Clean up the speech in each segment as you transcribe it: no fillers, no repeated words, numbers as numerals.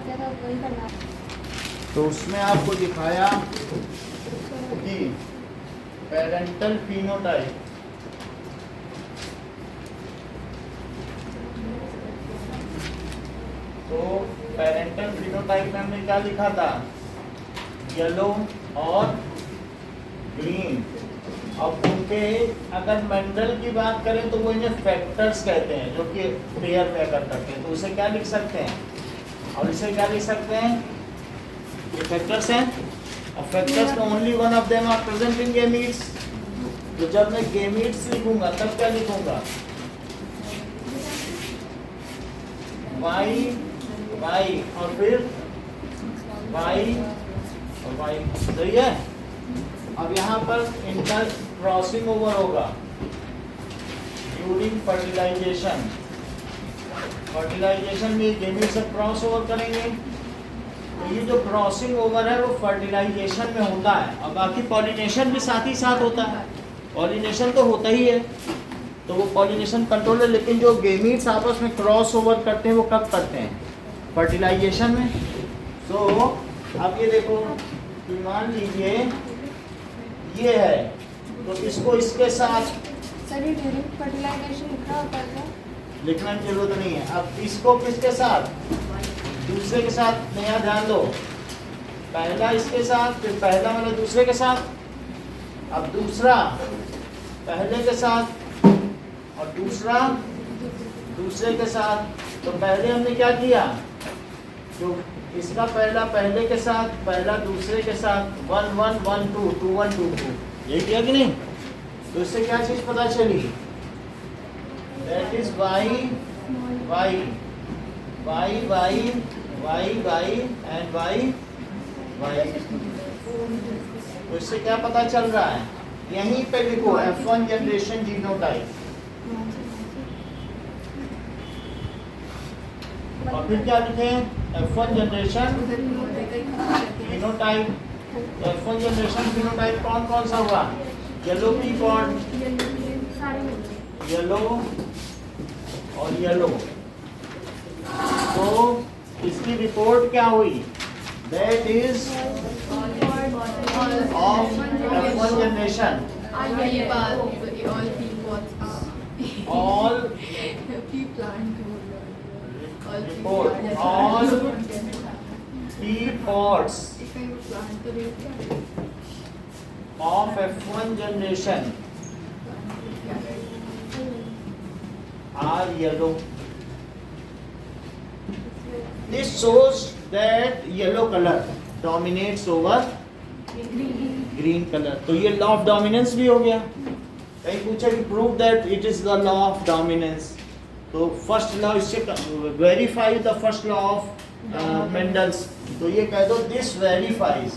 किया था वही करना है। तो उसमें आपको दिखाया कि पेरेंटल फिनोटाइप तो पेरेंटल फिनोटाइप में हमने क्या लिखा था, येलो और ग्रीन। अब उनके अगर मेंडल की बात करें तो वो इन्हें फैक्टर्स कहते हैं जो कि पेयर में अगर करते हैं तो उसे क्या लिख सकते हैं, और इसे क्या लिख सकते हैं, ये फैक्टर्स हैं। और फैक्टर्स में only one of them are present in gametes. तो जब मैं गेमीट्स लिखूंगा तब क्या लिखूंगा, वाई वाई और फिर वाई और वाई, सही है। अब यहाँ पर इंटर क्रॉसिंग ओवर होगा ड्यूरिंग फर्टिलाइजेशन। फर्टिलाइजेशन में गेमीट से क्रॉस ओवर करेंगे, तो ये जो क्रॉसिंग ओवर है वो फर्टिलाइजेशन में होता है। और बाकी पॉलिनेशन भी साथ ही साथ होता है, पॉलिनेशन तो होता ही है, तो वो पॉलिनेशन कंट्रोल है। लेकिन जो गेमीट्स आपस में क्रॉस ओवर करते हैं वो कब करते हैं, फर्टिलाइजेशन में। तो अब ये देखो कि मान लीजिए ये है, तो इसको इसके साथ सर ये ड्यूरिंग फर्टिलाइजेशन लिखना होता है क्या? लिखने की जरूरत नहीं है। अब इसको किसके साथ, दूसरे के साथ। नया ध्यान दो, पहला इसके साथ, फिर पहला वाला दूसरे के साथ, अब दूसरा पहले के साथ और दूसरा दूसरे के साथ। तो पहले हमने क्या किया, जो इसका पहला पहले के साथ, पहला दूसरे के साथ, 1 1 1 2 2 1 2 2, ये किया कि नहीं। तो इससे क्या चीज पता चली, that is Y Y Y Y Y Y and Y Y. तो इससे क्या पता चल रहा है, यहीं पे लिखो F1 जनरेशन जीनोटाइप। और फिर क्या लिखें, F1 जनरेशन फिनोटाइप। तो F1 जनरेशन फिनोटाइप कौन कौन सा हुआ, येलो पी पॉड, येलो और येलो। तो इसकी रिपोर्ट क्या हुई, that is of F1 generation all report all pea pods of F1 generation are yellow. This shows that yellow color dominates over green color. तो ये लॉ ऑफ डोमिनेंस भी हो गया। कहीं पूछा कि prove that it is the law of dominance, तो first law इससे verify the first law of Mendel's. तो ये कह दो दिस वेरीफाइज,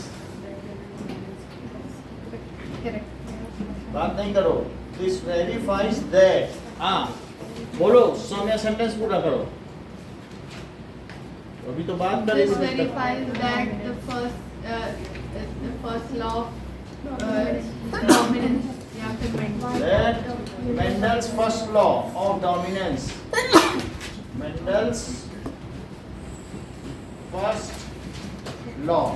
बात नहीं करो, दिस वेरीफाइज दैट। हाँ बोलो, सौम्या सेंटेंस पूरा करो, अभी तो बात This करेंगे। verifies that the first law of dominance. That Mendel's first law of dominance, Mendel's first law,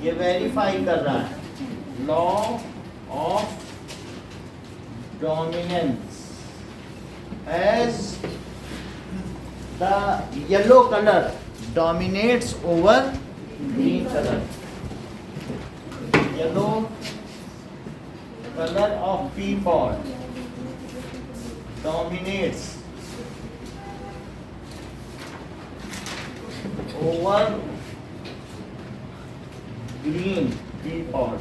ये वेरीफाई कर रहा है law of dominance as the yellow color dominates over green color. Yellow color of pea pod dominates over green pea pod.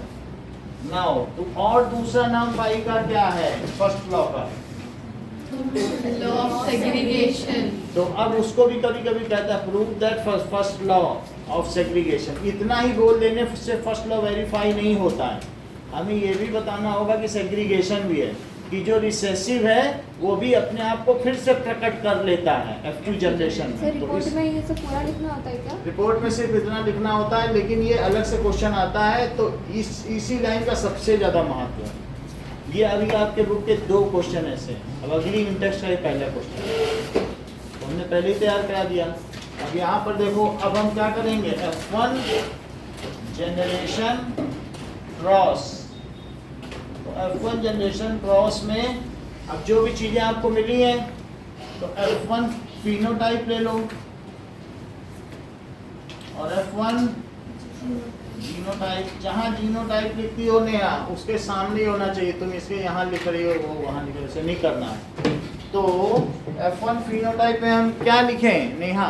Now, तो और दूसरा नाम पाई का क्या है फर्स्ट लॉ का, Law of segregation. तो अब उसको भी कभी कभी कहता है prove that first law of segregation. इतना ही बोल देने से फर्स्ट लॉ वेरीफाई नहीं होता है, हमें ये भी बताना होगा कि सेग्रीगेशन भी है, कि जो रिसेसिव है वो भी अपने आप को फिर से प्रकट कर लेता है F2 जनरेशन सर में। तो रिपोर्ट में ये सब पूरा लिखना होता है क्या? रिपोर्ट में सिर्फ इतना लिखना होता है, लेकिन ये अलग से क्वेश्चन आता है, तो इसी लाइन का सबसे ज़्यादा महत्व है। ये अभी आपके बुक के 2 क्वेश्चन ऐसे हैं। अब अगली इंटेक्स्ट का ये पहला क्वेश्चन तो हमने पहले ही तैयार करा दिया। अब यहाँ पर देखो, अब हम क्या करेंगे, F1 जनरेशन क्रॉस। तो F1 जनरेशन क्रॉस में अब जो भी चीजें आपको मिली हैं, तो F1 फिनोटाइप ले लो और F1 जीनोटाइप। जहाँ जीनोटाइप लिखती हो नेहा, उसके सामने ही होना चाहिए। तुम इसके यहाँ लिख रही हो, वो वहाँ लिख रही हो, ऐसे नहीं करना है। तो F1 फिनोटाइप में हम क्या लिखें नेहा?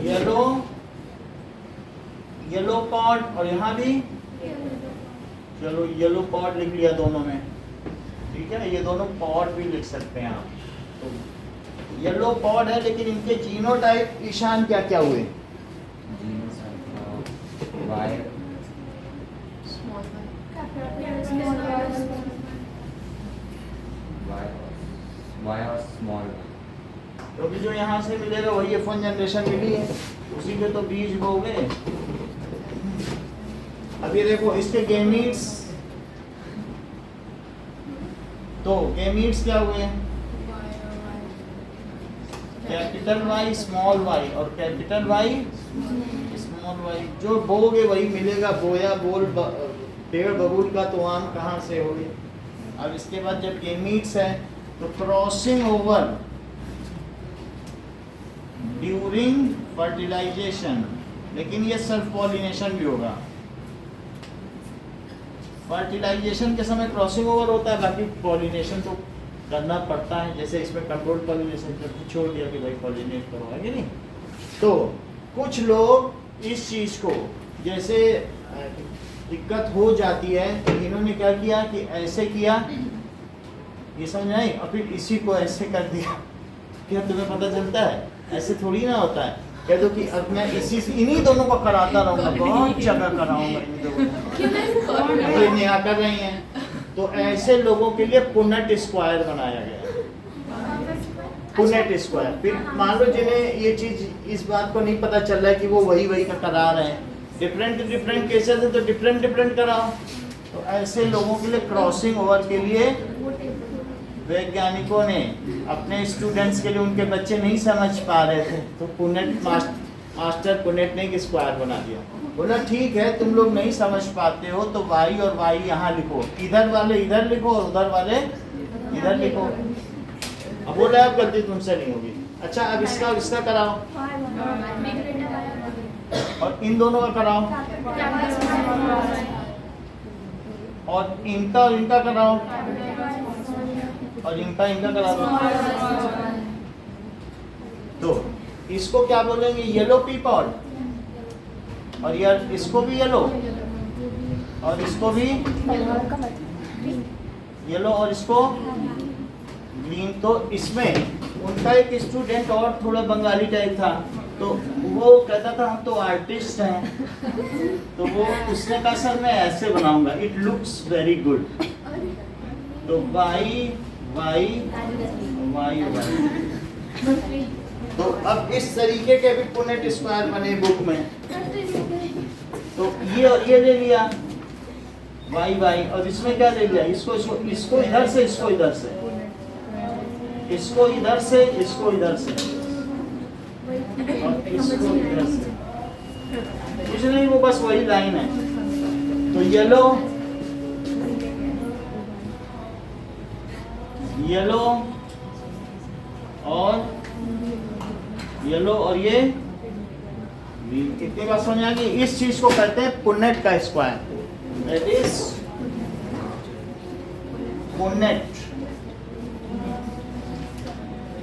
येलो, येलो पॉड, और यहाँ भी चलो येलो पॉड लिख लिया दोनों में, ठीक है। ये दोनों पॉड भी लिख सकते हैं आप। तो येलो पॉड है, लेकिन इनके जीनोटाइप ईशान क्या क्या हुए? क्योंकि जो यहाँ से मिलेगा वही F1 जनरेशन मिली है, उसी के तो बीज बोगे। अब ये देखो इसके गेमीट्स, तो गेमीट्स क्या हुए? कैपिटल वाई स्मॉल वाई और कैपिटल वाई स्मॉल वाई। जो बोगे वही मिलेगा। बोया बोल पेड़ बबूल का तो आम कहाँ से हो गया। अब इसके बाद जब गेमीट्स है तो क्रॉसिंग ओवर ड्यूरिंग फर्टिलाइजेशन, लेकिन ये सेल्फ पॉलिनेशन भी होगा। फर्टिलाइजेशन के समय क्रॉसिंग ओवर होता है, बाकी पॉलिनेशन तो करना पड़ता है। जैसे इसमें कंट्रोल पॉलिनेशन करके छोड़ दिया कि भाई पॉलिनेट करो, है कि नहीं। तो कुछ लोग इस चीज को जैसे दिक्कत हो जाती है, तो इन्होंने क्या किया कि ऐसे किया, ये समझ आई, और फिर इसी को ऐसे कर दिया। क्या तुम्हें पता चलता है? ऐसे थोड़ी ना होता है। कह दो कि अब मैं इन्हीं दोनों को कराता रहूंगा, बहुत जगह कराऊंगा इन दोनों को। ये नेहा कर रही हैं। तो ऐसे लोगों के लिए पुनेट स्क्वायर बनाया गया। Punnett square. फिर मान लो जिन्हें ये चीज, इस बात को नहीं पता चल रहा है कि वो वही का करा रहे हैं, डिफरेंट केसेस है तो डिफरेंट कराओ। तो ऐसे लोगों के लिए क्रॉसिंग ओवर के लिए वैज्ञानिकों ने अपने स्टूडेंट्स के लिए, उनके बच्चे नहीं समझ पा रहे थे, तो पुनेट मास्टर पुनेट ने स्क्वायर बना दिया। बोला ठीक है, तुम लोग नहीं समझ पाते हो तो वाई और वाई यहाँ लिखो, इधर वाले इधर लिखो और उधर वाले इधर लिखो। अब बोला अब गलती तुमसे नहीं होगी। अच्छा, अब इसका और इसका कराओ और इन दोनों का कराओ और इनका कराओ और इनका करा दो। तो इसको क्या बोलेंगे? Yellow pea pod. और यार इसको भी येलो और इसको भी येलो और इसको ग्रीन। तो इसमें उनका एक स्टूडेंट और थोड़ा बंगाली टाइप था, तो वो कहता था हम तो आर्टिस्ट हैं, तो वो उसने कहा सर मैं ऐसे बनाऊंगा, इट लुक्स वेरी गुड। तो वाई वाई वाई वाई। तो अब इस तरीके के भी पुनेट स्क्वायर बने बुक में। तो ये और ये ले लिया वाई वाई, और इसमें क्या ले लिया? इसको इधर से, इसको इधर से, इसको इधर से, इसको इधर से और इसको इधर से। कुछ नहीं, वो बस वही लाइन है। तो येलो येलो और ये कितनी बात समझ आ गई? इस चीज को कहते हैं पुनेट का square, that is Punnett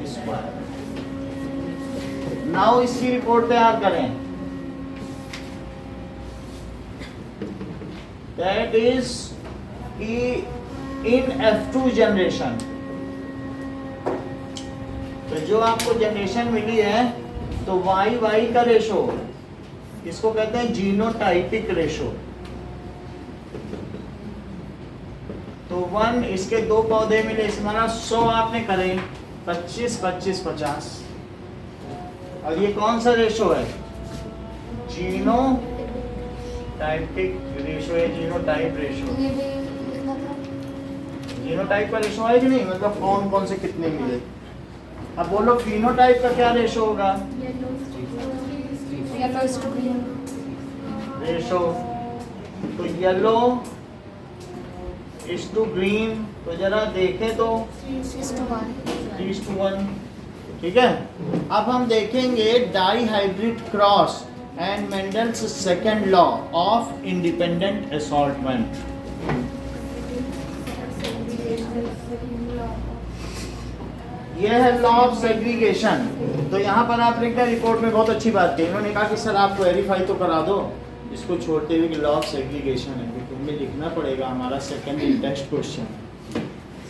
square. Now इसकी रिपोर्ट तैयार करें। That is in F2 generation. तो जो आपको जनरेशन मिली है, तो वाई वाई का रेशो, इसको कहते हैं जीनोटाइपिक रेशो। तो 1, इसके 2 पौधे मिले, इस माना 100 आपने करे, 25 25 50। और ये कौन सा रेशो है? जीनोटाइपिक रेशो है, जीनोटाइप रेशो। फिनोटाइप का रेशो है कि नहीं, मतलब कौन कौन से कितने मिले। अब बोलो फिनोटाइप का क्या रेशो होगा, yellow is to green. Ratio तो येलो इज टू ग्रीन, तो जरा देखें तो 3:1, ठीक है। अब हम देखेंगे dihybrid cross and Mendel's second law of independent assortment. ये है लॉ ऑफ सेग्रीगेशन। तो यहाँ पर आपने क्या रिपोर्ट में बहुत अच्छी बात की, इन्होंने कहा कि सर आप वेरीफाई तो करा दो इसको छोड़ते हुए कि लॉ ऑफ सेग्रीगेशन है, क्योंकि हमें लिखना पड़ेगा, हमारा सेकंड टेस्ट क्वेश्चन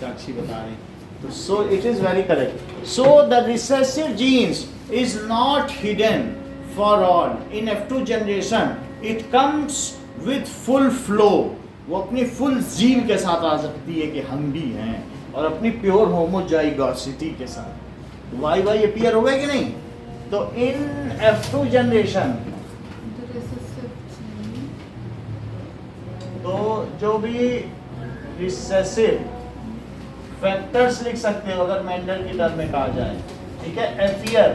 साक्षी बता रहे हैं। तो so it is very correct. So the recessive genes is not hidden for all in F2 generation, it comes with full flow. वो अपनी फुल जील के साथ आ सकती है कि हम भी हैं, और अपनी प्योर होमोजाइगोसिटी के साथ। वाई वाई अपीयर हो गए कि नहीं। तो इन F2 generation The recessive gene. तो जो भी रिसेसिव फैक्टर्स लिख सकते हो अगर मेंडल की टर्म में कहा जाए, ठीक है, appear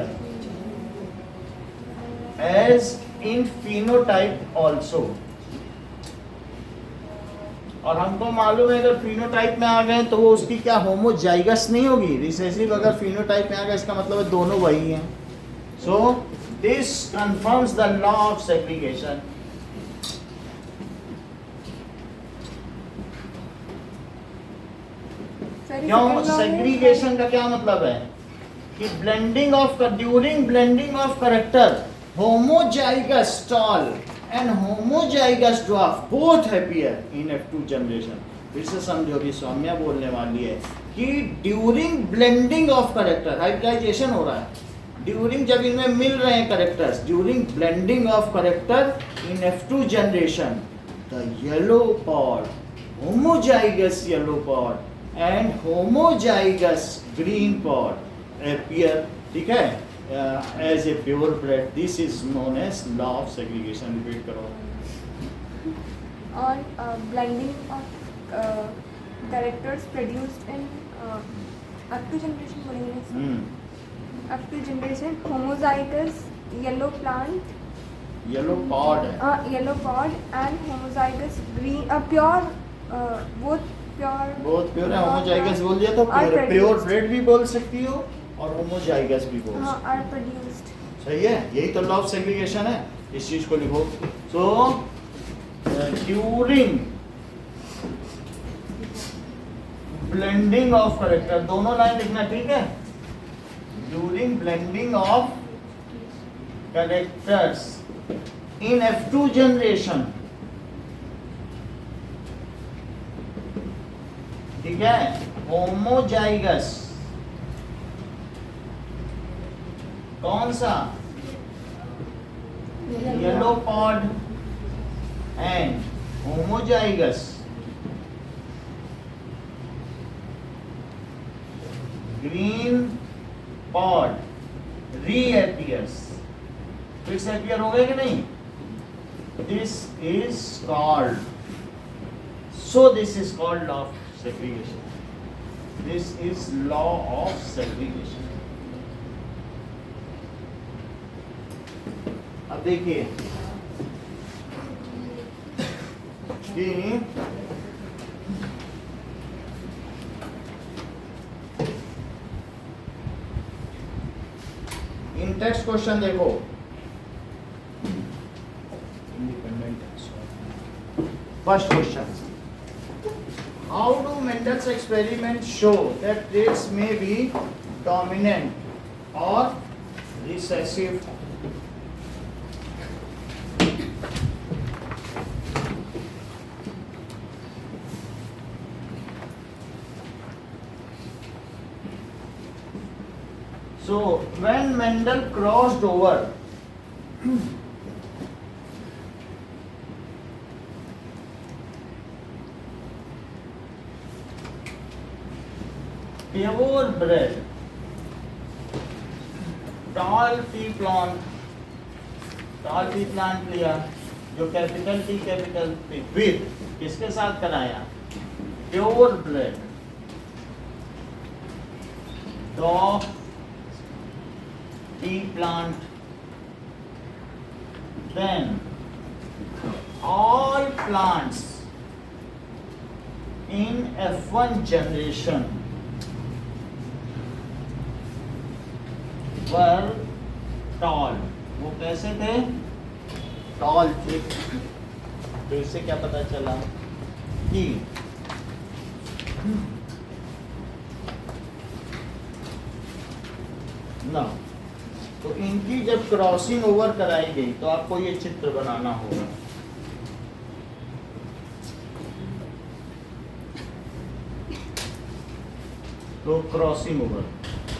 as in phenotype also. और हमको मालूम है अगर फिनोटाइप में आ गए तो वो उसकी क्या होमोजाइगस नहीं होगी। रिसेसिव अगर फिनोटाइप में आ गया इसका मतलब है दोनों वही हैं। So this confirms the law of segregation. क्यों सेग्रीगेशन का क्या मतलब है कि blending of during blending of character homozygous tall and homozygous dwarf both appear in F2 generation। फिर से समझो, अभी सौम्या बोलने वाली है कि during blending of character, hybridization हो रहा है ड्यूरिंग, जब इनमें मिल रहे हैं characters, during blending of character in F2 generation the yellow pod, homozygous yellow pod and homozygous green pod appear, ठीक है, as a purebred। This is known as law of segregation। Repeat करो। On blending of characters produced in F2 generation बोलेंगे। F2 generation homozygous yellow plant, yellow pod है, yellow pod and homozygous green pure both pure है। Homozygous बोल दिया तो pure bread भी बोल सकती हो और होमोजाइगस भी बोल सकती हो। are produced। सही है, यही तो लॉ ऑफ सेग्रीगेशन है, इस चीज को लिखो। So during blending of character, दोनों लाइन लिखना, ठीक है। During blending of characters in F2 generation, ठीक है, होमोजाइगस कौन सा, yellow pod and homozygous green pod reappears. फिर से अपीयर हो गए कि नहीं। This is called, so this is called law of segregation. This is law of segregation. अब देखिए कि इन टेक्स्ट क्वेश्चन देखो, first question, how do Mendel's experiment show that traits में बी डोमिनेंट और recessive. So when Mendel crossed over purebred tall pea plant लिया, जो capital T capital P with किसके साथ कराया, pure bread dwarf tea plant. Then all plants in F1 generation were tall. वो कैसे थे? टॉल थे। तो इससे क्या पता चला कि ना, तो इनकी जब क्रॉसिंग ओवर कराई गई तो आपको ये चित्र बनाना होगा। तो क्रॉसिंग ओवर,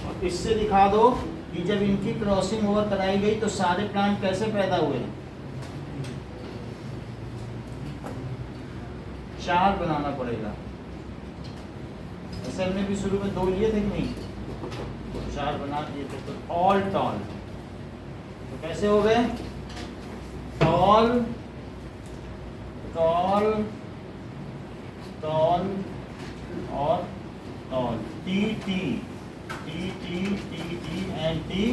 और इससे दिखा दो कि जब इनकी क्रॉसिंग ओवर कराई गई तो सारे प्लांट कैसे पैदा हुए। चार बनाना पड़ेगा। ऐसे हमने भी शुरू में दो लिए थे कि नहीं, चार बना दिए थे। तो ऑल टॉल, तो कैसे हो गए? टॉल टॉल टॉल और tall. T T T T T T and T,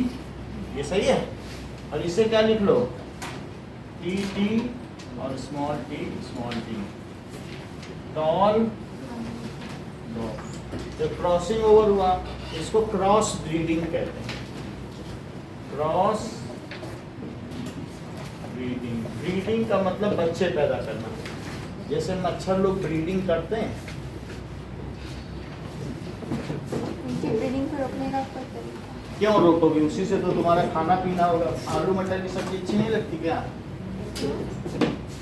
ये सही है। और इसे क्या लिख लो? टी टी और small T small T. Tall जो क्रॉसिंग ओवर हुआ इसको क्रॉस ब्रीडिंग कहते हैं। क्रॉस ब्रीडिंग, ब्रीडिंग का मतलब बच्चे पैदा करना। जैसे मच्छर लोग ब्रीडिंग करते हैं, उनकी ब्रीडिंग को रोकने का कोई तरीका? क्यों रोकोगे? उसी से तो तुम्हारा खाना पीना होगा। आलू मटर की सब्जी अच्छी नहीं लगती क्या?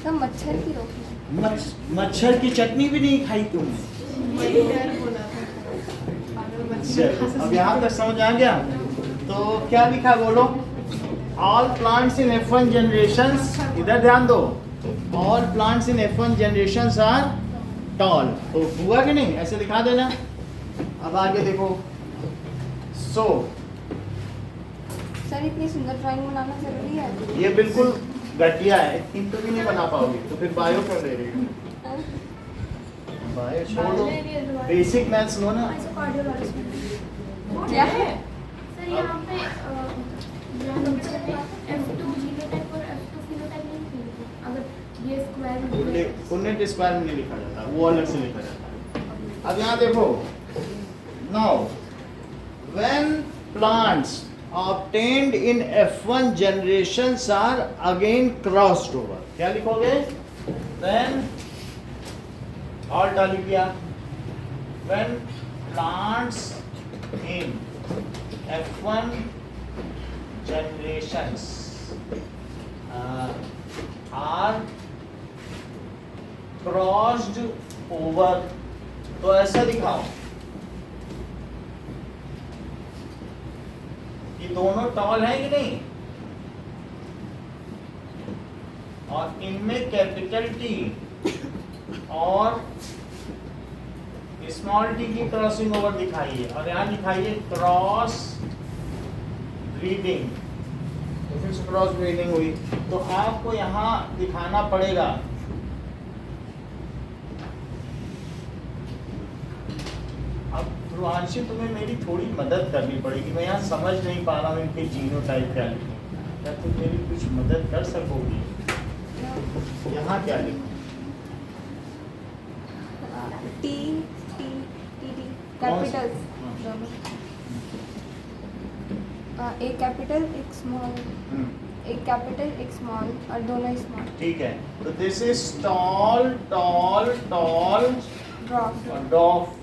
सब मच्छर की रोकने। मच्छर की चटनी भी नहीं खाई तुमने? अब यहाँ तक समझ आ गया? तो क्या लिखा बोलो? All plants in F1 generations, इधर ध्यान दो, all plants in F1 generations are tall. तो हुआ कि नहीं? ऐसे लिखा देना। अब आगे देखो। सो सर इतनी सुंदर ड्राइंग बनाना जरूरी है? ये बिल्कुल घटिया है, इनको भी नहीं बना पाओगे तो फिर बायो क्यों ले रही हो? बायो छोड़ दो, बेसिक मैथ्स लो ना। क्या है? सर यहाँ पे F2 जीनोटाइप और F2 फिनोटाइप नहीं लिखा। अगर ये स्क्वायर पुनेट स्क्वायर में नहीं लिखा जाता, वो अलग से लिखा जाता है। अब यहाँ देखो, now when plants obtained in F1 generations are again crossed over, क्या लिखोगे? Then all लिख दिया। When plants in F1 generations are crossed over, तो ऐसा दिखाओ कि दोनों टॉल हैं कि नहीं, और इनमें कैपिटल टी और स्मॉल टी की क्रॉसिंग ओवर दिखाइए, और यहाँ दिखाइए क्रॉस ब्रीडिंग। तो फिर क्रॉस ब्रीडिंग हुई तो आपको यहाँ दिखाना पड़ेगा ध्रुवांशी, तुम्हें मेरी थोड़ी मदद करनी पड़ेगी। मैं यहाँ समझ नहीं पा रहा हूँ इनके जीनोटाइप क्या लिखूं। क्या तुम मेरी कुछ मदद कर सकोगी? यहाँ क्या लिखूं? T T T T Capitals दोनों, एक कैपिटल एक स्मॉल, एक कैपिटल एक स्मॉल और दोनों स्मॉल। ठीक है, तो this is tall tall toll drop. और डॉफ।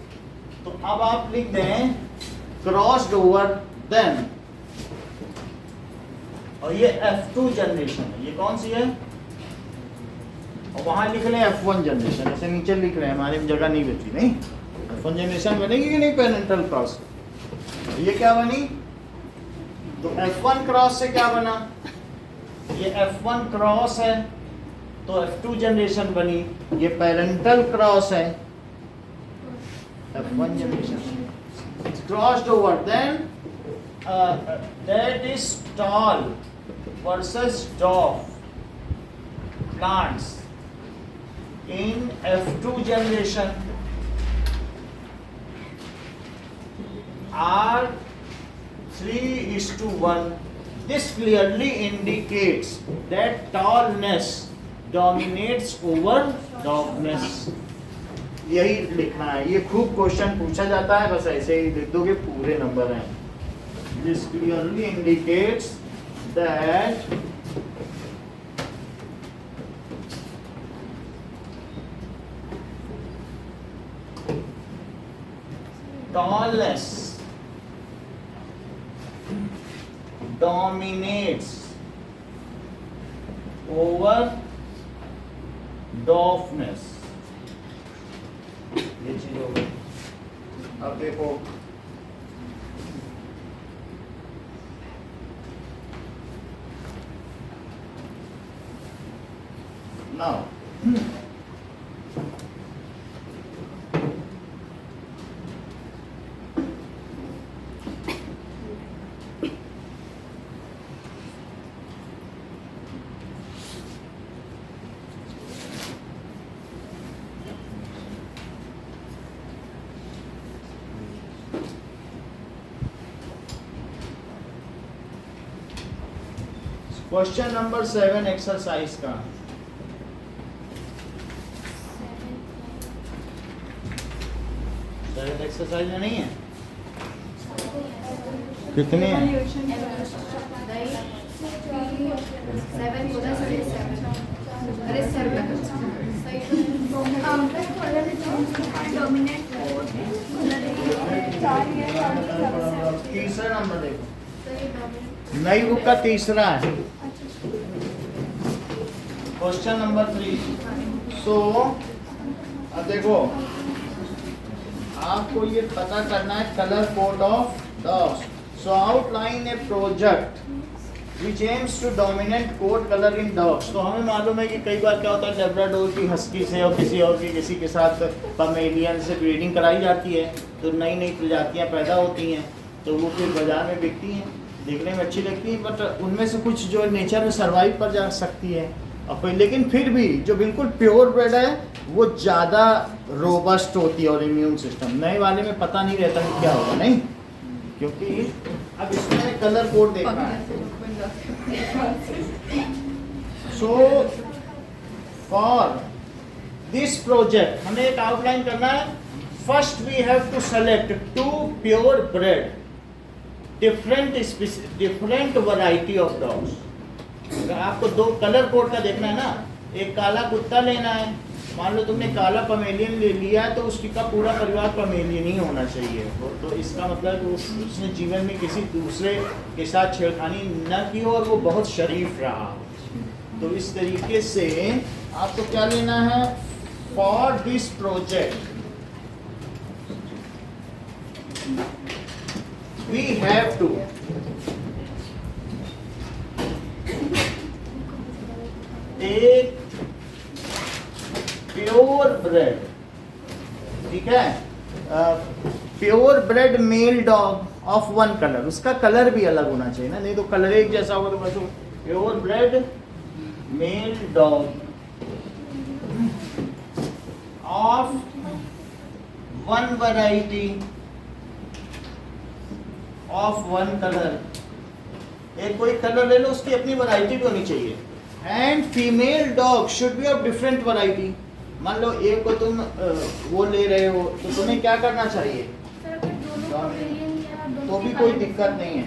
तो अब आप लिख दें क्रॉस्ड ओवर देन, और ये F2 जनरेशन है। ये कौन सी है? और वहां लिख लें F1 जनरेशन, ऐसे नीचे लिख रहे हैं, हमारे में जगह नहीं बची। नहीं, F1 जनरेशन बनेगी कि नहीं? Parental cross. ये क्या बनी? तो F1 क्रॉस से क्या बना? ये F1 क्रॉस है तो F2 जनरेशन बनी। ये पेरेंटल क्रॉस है, F1 generation. It's crossed over. Then that is tall versus dwarf plants in F2 generation are 3:1. This clearly indicates that tallness dominates over darkness. यही लिखना है, ये खूब क्वेश्चन पूछा जाता है, बस ऐसे ही लिख दोगे, पूरे नंबर हैं. This clearly indicates that tallness dominates over dwarfness. ये चीज हो गई. अब देखो now क्वेश्चन नंबर 7 एक्सरसाइज का. एक्सरसाइज में नहीं है, कितने हैं? 7 तीसरा नंबर देखो, नई बुक का तीसरा है, क्वेश्चन नंबर 3. सो अब देखो, आपको ये पता करना है colour code of dogs. So outline a project which aims to dominate code colour in dogs. तो हमें मालूम है कि कई बार क्या होता है, लेब्राडोर की हस्की से और किसी और की किसी के साथ पमेलियन से ब्रीडिंग कराई जाती है, तो नई नई प्रजातियां पैदा होती हैं, तो वो फिर बाजार में बिकती हैं, देखने में अच्छी लगती हैं, बट उनमें से कुछ जो नेचर में सर्वाइव कर जा सकती है और कोई, लेकिन फिर भी जो बिल्कुल प्योर ब्रेड है वो ज़्यादा रोबस्ट होती है और इम्यून सिस्टम. नए वाले में पता नहीं रहता कि क्या होगा, नहीं, क्योंकि अब इसमें कलर कोड देखना है. सो फॉर दिस प्रोजेक्ट हमें एक आउटलाइन करना है. First we have to select 2 pure breed, different variety of dogs. आपको 2 कलर कोड का देखना है ना. एक काला कुत्ता लेना है, मान लो तुमने काला पमेलियन ले लिया है, तो उसकी का पूरा परिवार पमेलियन ही होना चाहिए. तो इसका मतलब कि उसने जीवन में किसी दूसरे के साथ छेड़खानी न की हो और वो बहुत शरीफ रहा. तो इस तरीके से आपको क्या लेना है, for this project we have to take pure breed. ठीक है, pure breed male dog of 1 colour. उसका कलर भी अलग होना चाहिए ना, नहीं तो कलर एक जैसा होगा तो बस. Pure breed male dog of 1 variety of 1 colour. एक कोई कलर ले लो, उसकी अपनी वैरायटी भी होनी चाहिए. And female dog should be of different variety. मान लो एक को तुम वो ले रहे हो, तो तुम्हें क्या करना चाहिए, तो भी कोई दिक्कत नहीं है.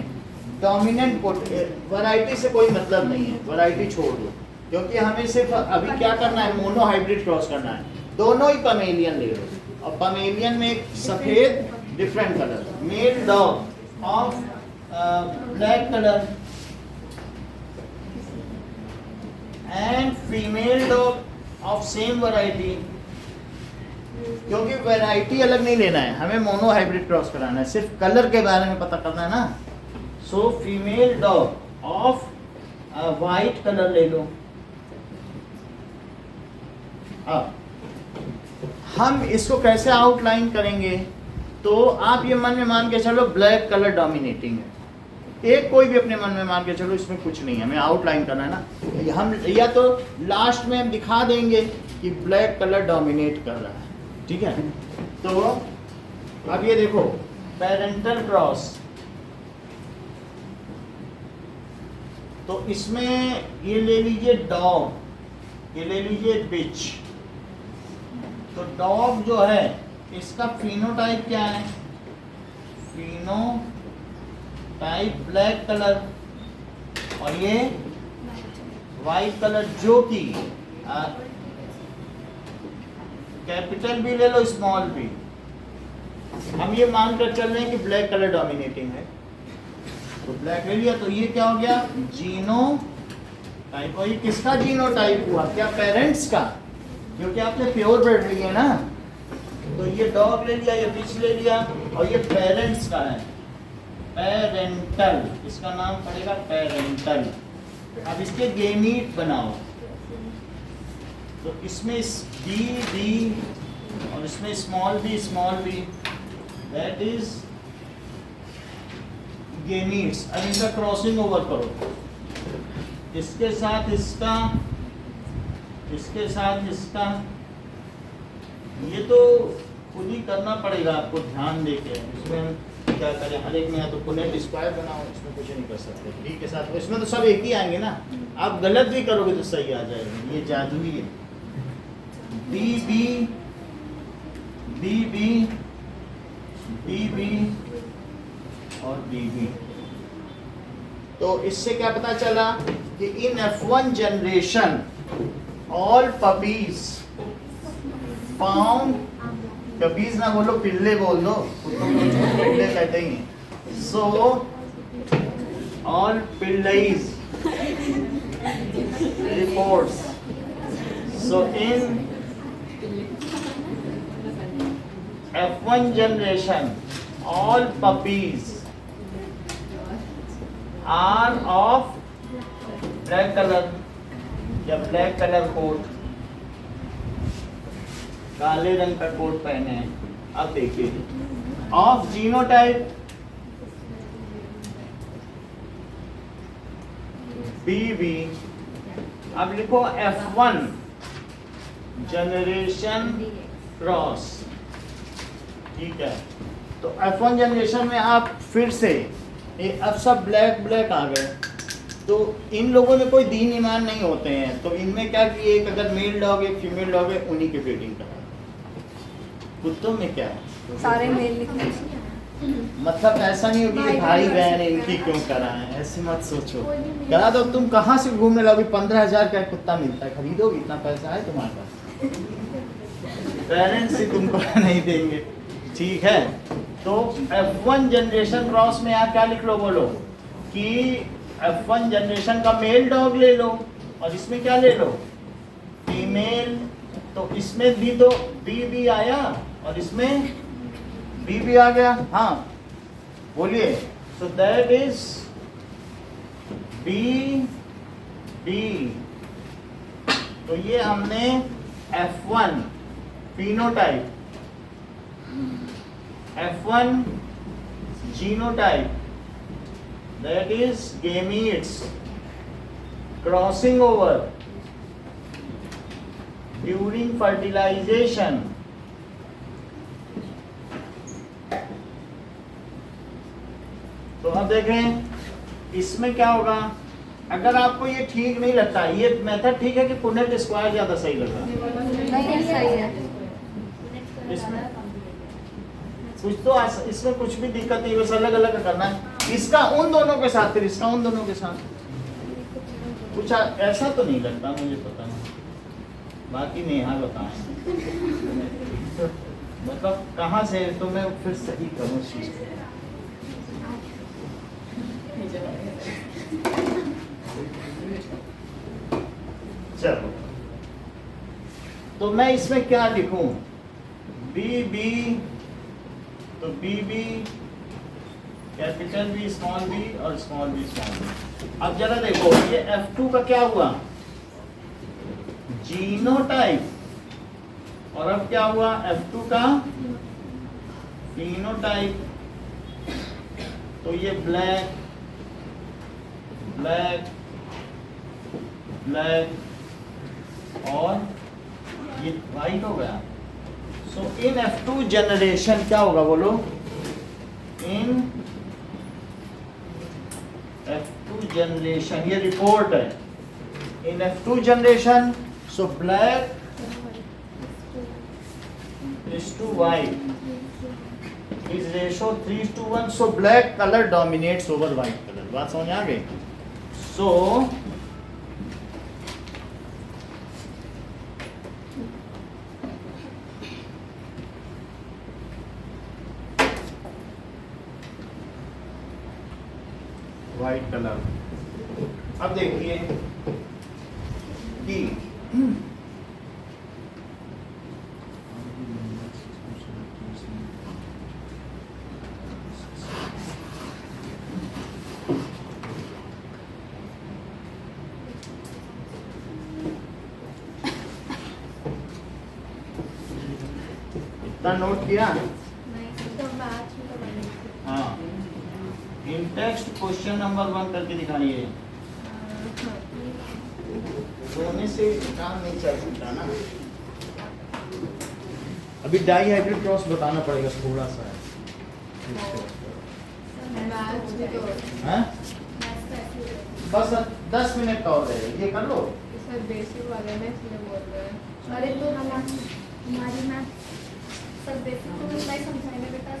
डोमिनेंट वैरायटी से कोई मतलब नहीं है, वैरायटी छोड़ दो, क्योंकि हमें सिर्फ अभी क्या करना है, मोनो हाइब्रिड क्रॉस करना है. दोनों ही पमेलियन ले लो, और पमेलियन में एक सफेद different colour, mail dog of black colour and female dog of same variety. क्योंकि वैरायटी अलग नहीं लेना है, हमें मोनो हाइब्रिड क्रॉस कराना है, सिर्फ कलर के बारे में पता करना है ना. So female dog of white colour ले लो. अब हम इसको कैसे आउटलाइन करेंगे, तो आप ये मन में मान के चलो ब्लैक कलर डोमिनेटिंग है. एक कोई भी अपने मन में मान के चलो, इसमें कुछ नहीं है, हमें आउटलाइन करना है ना. हम या तो लास्ट में हम दिखा देंगे कि ब्लैक कलर डोमिनेट कर रहा है. ठीक है, तो अब ये देखो, पेरेंटल क्रॉस, तो इसमें ये ले लीजिए डॉग, ये ले लीजिए बिच। तो डॉग जो है इसका फिनोटाइप क्या है? फिनोटाइप ब्लैक कलर, और ये वाइट कलर, जो कि कैपिटल भी ले लो स्मॉल भी, हम ये मान कर चल रहे हैं कि ब्लैक कलर डोमिनेटिंग है, तो ब्लैक ले लिया। तो ये क्या हो गया? जीनोटाइप। और ये किसका जीनोटाइप हुआ? क्या पेरेंट्स का? क्योंकि आपने प्योर ब्रीड ली है ना, तो ये डॉग ले लिया, ये फिश ले लिया, और ये पेरेंट्स का है, पेरेंटल, इसका नाम पड़ेगा पेरेंटल। अब इसके गेमीट बनाओ, तो इसमें बी बी और इसमें small B, that is gametes. अब इनका क्रॉसिंग ओवर करो, इसके साथ इसका, इसके साथ इसका, ये तो खुद ही करना पड़ेगा आपको ध्यान देके। इसमें हम क्या करें, हर एक में या तो पुनेट स्क्वायर बनाओ, इसमें कुछ नहीं कर सकते। बी के साथ इसमें तो सब एक ही आएंगे ना, आप गलत भी करोगे तो सही आ जाएगा, ये जादू ही है। B B B B B B और बी बी। तो इससे क्या पता चला कि in F1 generation all puppies found, puppies ना बोलो, पिल्ले बोल दो, पिल्ले कहते ही। सो ऑल पिल्लेज reports, so in F1 generation all puppies are of black color या ब्लैक कलर कोट, काले रंग का कोट पहने हैं। अब देखिए ऑफ जीनोटाइप BB। अब लिखो F1 जनरेशन क्रॉस, ठीक है। तो F1 जनरेशन में आप फिर से ये अब सब ब्लैक आ गए, तो इन लोगों में कोई दीन ईमान नहीं होते हैं, तो इनमें क्या कि एक अगर मेल डॉग एक फीमेल डॉग है, उन्हीं के ब्रीडिंग करा। कुत्तों में क्या है, सारे मेल लिखने मतलब ऐसा नहीं होगी कि भाई बहन इनकी क्यों कराएं, ऐसे मत सोचो। करा दो, तुम कहाँ से घूमने लगोगे? 15,000 का कुत्ता मिलता है, खरीदोगे? इतना पैसा है तुम्हारे पास? पेरेंट्स ही तुमको नहीं देंगे, ठीक है। तो F1 जनरेशन क्रॉस में आप क्या लिख लो, बोलो कि F1 जनरेशन का मेल डॉग ले लो, और इसमें क्या ले लो? फीमेल। तो इसमें भी तो बी आया और इसमें बी आ गया, हाँ बोलिए। So that is B. तो ये हमने F1 phenotype, F1 genotype, that is gametes crossing over during fertilization, तो अब देखें इसमें क्या होगा। अगर आपको ये ठीक नहीं लगता, ये मेथड ठीक है कि पुनेट स्क्वायर ज्यादा सही लगा? नहीं, सही है। इसमें कुछ तो इसमें कुछ भी दिक्कत नहीं, बस अलग अलग करना है। इसका उन दोनों के साथ, फिर इसका उन दोनों के साथ, कुछ ऐसा तो नहीं लगता, मुझे पता नहीं, बाकी नेहा बताएं। मतलब कहाँ से तो मैं फिर सही करूँ इस चीज को। चलो, तो मैं इसमें क्या लिखूं? बी, तो B capital B, small B और स्मॉल बी। अब जरा देखो ये F2 का क्या हुआ? जीनोटाइप। और अब क्या हुआ? F2 का फिनोटाइप। तो ये ब्लैक और ये वाइट हो गया। सो इन F2 जनरेशन क्या होगा बोलो? इन F2 generation, ये रिपोर्ट है. In F2 generation, so black is to white is ratio 3:1, so black color dominates over white color. बात समझ आ गई? So white colour. अब देखिए कि इतना नोट किया. हाँ, इन टेक्स्ट क्वेश्चन नंबर 1 करके दिखाइए. सोने से काम नहीं चल सकता ना. अभी डाई हाइब्रिड क्रॉस बताना पड़ेगा थोड़ा सा. हाँ? बस 10 मिनट का और रहेगा, ये कर लो. सर बेसिक वाले में इसलिए बोल रहे हैं. अरे तो हमारी मैथ सब बेसिक तो नहीं समझाएंगे बेटा.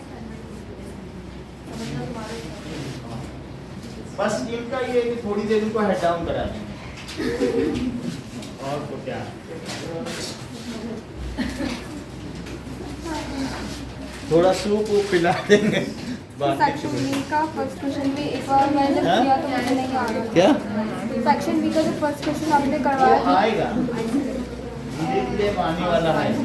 समझना तुम्हारा ही काम है. बस इनका ये है कि थोड़ी देर इनको हेड डाउन करा देंगे. और तो क्या, थोड़ा सूप वूप पिला देंगे. सेक्शन बी का फर्स्ट क्वेश्चन भी एक बार मैंने जब किया तो मुझे नहीं आ रहा. क्या सेक्शन बी का जो फर्स्ट क्वेश्चन आपने वो करवाया था, आएगा, धीरे-धीरे आने वाला है. वो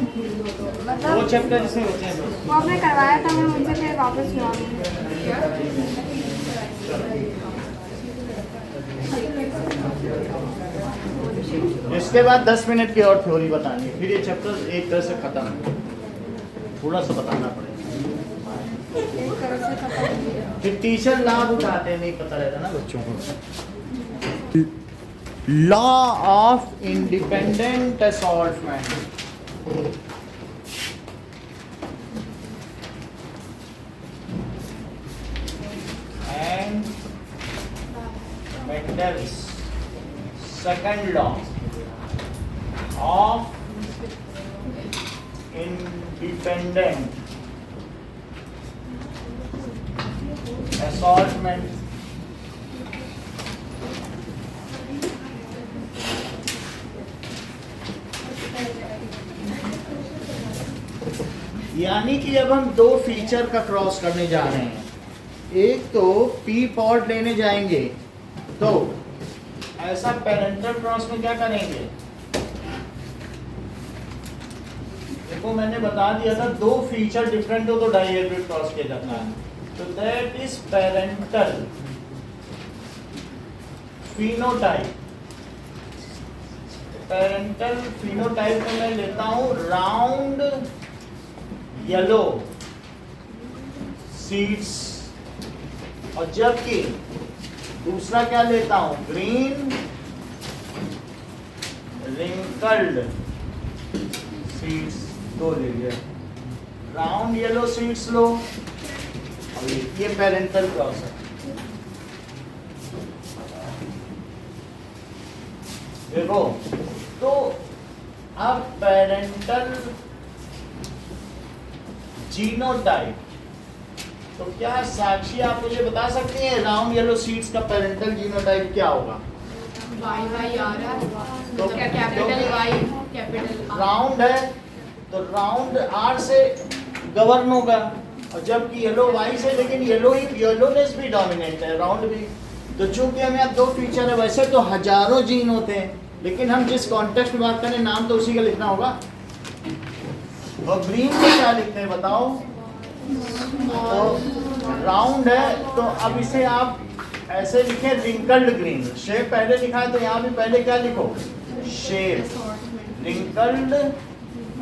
मतलब चैप्टर जिसमें होते हैं वो आपने करवाया था, मैं मुझे फिर वापस हुआ नहीं. इसके बाद 10 मिनट की और थ्योरी बतानी है, फिर ये चैप्टर एक तरह से खत्म. थोड़ा सा बताना पड़ेगा, एक तरह से खत्म हो गया. फिर टीचर लाभ उठाते हैं, नहीं पता रहता ना बच्चों को. Law of independent assortment. And Mendel's second law of independent assortment. यानी कि अब हम दो फीचर का क्रॉस करने जा रहे हैं. एक तो पी पॉड लेने जाएंगे, तो ऐसा पेरेंटल क्रॉस में क्या करेंगे? देखो मैंने बता दिया था दो फीचर डिफरेंट हो तो डाइहेब्रिड क्रॉस किया जाता है. तो that is parental phenotype. Parental phenotype में मैं लेता हूं राउंड येलो सीड्स, और जबकि दूसरा क्या लेता हूं? Green wrinkled seeds. दो ले लिया. राउंड येलो सीड्स लो, और ये पेरेंटल क्रॉस है. देखो तो अब पेरेंटल जीनोटाइप, तो क्या साक्षी आप मुझे बता सकती हैं राउंड येलो सीड्स का पेरेंटल जीनोटाइप क्या होगा? वाई वाई आ रहा है. तो कैपिटल वाई कैपिटल राउंड है तो राउंड आर से गवर्न होगा, और जबकि येलो वाई से, लेकिन येलोनेस भी डोमिनेंट है, राउंड भी. तो चूंकि हमें अब दो फीचर है, वैसे तो हजारों जीन होते हैं, लेकिन हम जिस कॉन्टेक्स्ट में बात करें नाम तो उसी का लिखना होगा. और ग्रीन में क्या लिखते हैं बताओ? तो राउंड है तो अब इसे आप ऐसे लिखें रिंकल्ड ग्रीन. शेप पहले लिखा है तो यहाँ भी पहले क्या लिखो? शेप. Wrinkled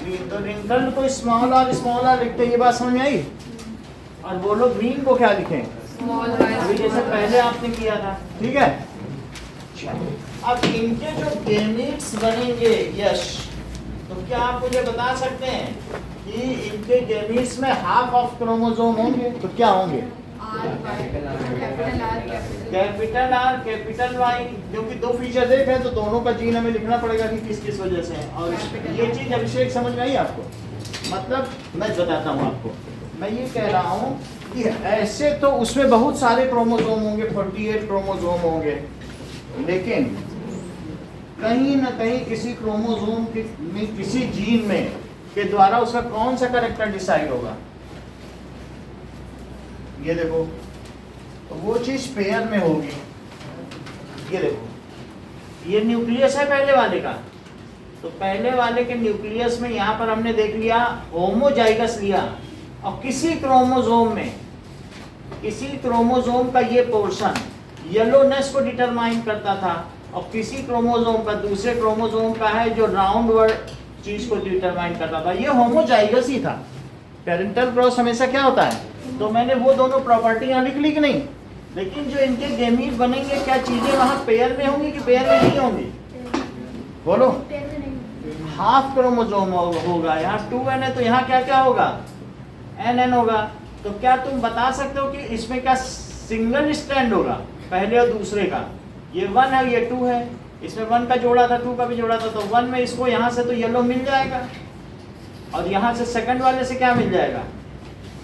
green. तो रिंकल्ड को स्मॉल आर लिखते हैं, ये बात समझ में आई? और वो लोग ग्रीन को क्या लिखें? स्मॉल अभी जैसे पहले आपने किया था. ठीक है. अब इनके जो गेमीट्स बनेंगे यश, तो क्या आप मुझे बता सकते हैं कि इनके गेमीट्स में हाफ ऑफ क्रोमोसोम होंगे? तो क्या होंगे? कैपिटल आर कैपिटल वाई, क्योंकि दो फीचर देख रहे हैं तो दोनों का जीन हमें लिखना पड़ेगा कि किस किस वजह से है। और ये चीज अभिषेक समझ में आई आपको? मतलब मैं बताता हूँ आपको, मैं ये कह रहा हूँ कि ऐसे तो उसमें बहुत सारे क्रोमोसोम होंगे, 48 क्रोमोसोम होंगे, लेकिन कहीं ना कहीं किसी क्रोमोसोम में किसी जीन में के द्वारा उसका कौन सा कैरेक्टर डिसाइड होगा। ये देखो, तो वो चीज पेयर में होगी। ये देखो, ये न्यूक्लियस है पहले वाले का, तो पहले वाले के न्यूक्लियस में यहाँ पर हमने देख लिया होमोजाइगस लिया, और किसी क्रोमोसोम का ये पोर्शन येलोनेस को डिटरमाइन करता था, और किसी क्रोमोसोम का दूसरे क्रोमोसोम का है जो राउंड वर्ड चीज को डिटरमाइन करता था। ये होमोजाइगस ही था। पेरेंटल क्रॉस हमेशा क्या होता है? तो मैंने वो दोनों प्रॉपर्टी यहाँ लिख ली कि नहीं, लेकिन जो इनके गेमीट बनेंगे, क्या चीजें वहां पेयर में होंगी कि पेयर में नहीं होंगी? बोलो। पेयर में नहीं। हाफ क्रोमोसोम होगा, यहाँ 2n है तो यहाँ क्या क्या होगा? nn होगा। तो क्या तुम बता सकते हो कि इसमें क्या सिंगल स्ट्रैंड होगा पहले और दूसरे का? ये 1 है, ये 2 है, इसमें 1 का जोड़ा था, 2 का भी जोड़ा था, तो 1 में इसको यहाँ से तो येलो मिल जाएगा, और यहाँ से सेकंड वाले से क्या मिल जाएगा?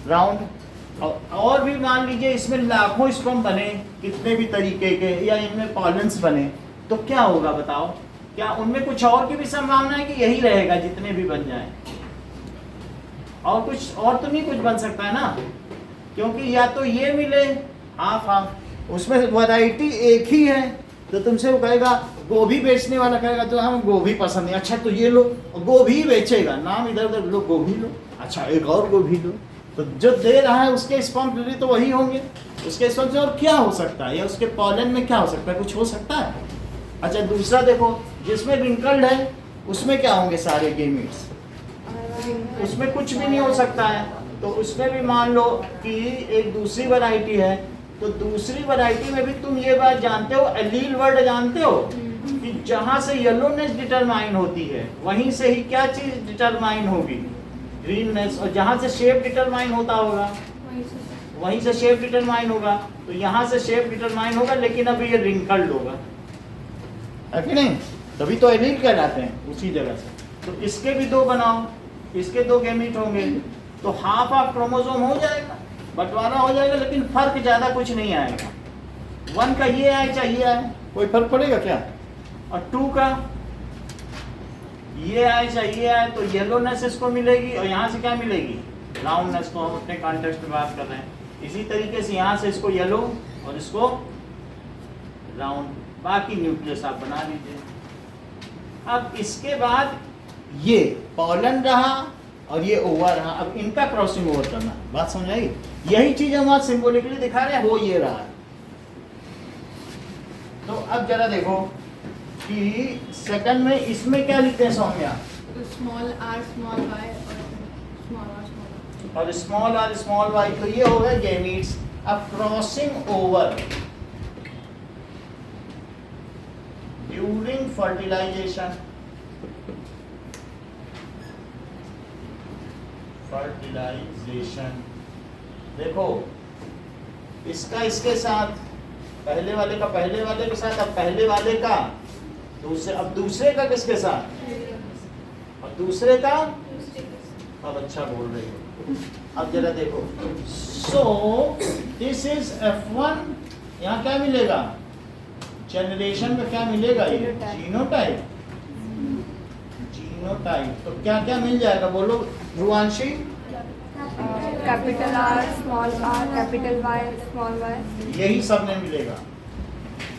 राउंड। और भी मान लीजिए इसमें लाखों स्पर्म बने, कितने भी तरीके के, या इनमें पॉलेंस बने, तो क्या होगा बताओ? क्या उनमें कुछ और की भी संभावना है कि यही रहेगा जितने भी बन जाएं? और कुछ और तो नहीं कुछ बन सकता है ना, क्योंकि या तो ये मिले हाफ हाफ, उसमें वैरायटी एक ही है, तो तुमसे वो कहेगा, गोभी बेचने वाला कहेगा तो हम गोभी पसंद नहीं, अच्छा तो ये लो, गोभी बेचेगा, नाम इधर उधर लो, गोभी लो, अच्छा एक और गोभी लो, तो जो दे रहा है उसके स्पर्म तो वही होंगे, उसके स्पर्म से और क्या हो सकता है, या उसके पॉलन में क्या हो सकता है? कुछ हो सकता है? अच्छा दूसरा देखो, जिसमें रिंकल्ड है उसमें क्या होंगे? सारे गेमीट्स, उसमें कुछ भी नहीं हो सकता है। तो उसमें भी मान लो कि एक दूसरी वैरायटी है, तो दूसरी वैरायटी में भी तुम ये बात जानते हो, एलील वर्ड जानते हो कि जहां से येलोनेस डिटरमाइन होती है वहीं से ही क्या चीज डिटरमाइन होगी? ग्रीननेस। और जहां से शेप डिटरमाइन होता होगा वहीं से शेप डिटरमाइन होगा, तो यहाँ से शेप डिटरमाइन होगा, लेकिन अभी ये रिंकल्ड होगा, है कि नहीं? तभी तो एलील कहलाते हैं उसी जगह से। तो इसके भी दो बनाओ, इसके दो गैमीट होंगे, तो हाफ हाफ क्रोमोसोम हो जाएगा, बंटवारा हो जाएगा, लेकिन फर्क ज्यादा कुछ नहीं आएगा। 1 का ये आए चाहे ये आए, कोई फर्क पड़ेगा क्या? और 2 का ये आए चाहे ये आए, तो येलोनेस इसको मिलेगी, और यहाँ से क्या मिलेगी? राउंडनेस को हम अपने कॉन्टेक्स्ट में बात कर रहे हैं। इसी तरीके से यहाँ से इसको येलो और इसको राउंड, बाकी न्यूक्लियस आप बना लीजिए। अब इसके बाद ये पॉलन रहा और ये ओवर रहा, अब इनका क्रॉसिंग ओवर करना, बात समझ आई? यही चीज हम आज सिंबॉलिकली दिखा रहे हैं, वो ये रहा। तो अब जरा देखो कि सेकंड में इसमें क्या लिखते हैं Soumya? Small R small Y और स्मॉल आर स्मॉल वाई, तो ये हो गया गैमीट्स। अब क्रॉसिंग ओवर ड्यूरिंग फर्टिलाइजेशन, देखो इसका इसके साथ, पहले वाले का पहले वाले के साथ, अब पहले वाले का दूसरे, अब दूसरे का किसके साथ? और दूसरे का, अब अच्छा बोल रही हो। अब जरा देखो, सो दिस इज F1, यहाँ क्या मिलेगा? जनरेशन में क्या मिलेगा? ये जीनोटाइप। जीनोटाइप तो क्या क्या मिल जाएगा बोलो Dhruvanshi? Capital R, small R, capital Y, small Y, यही सब में मिलेगा।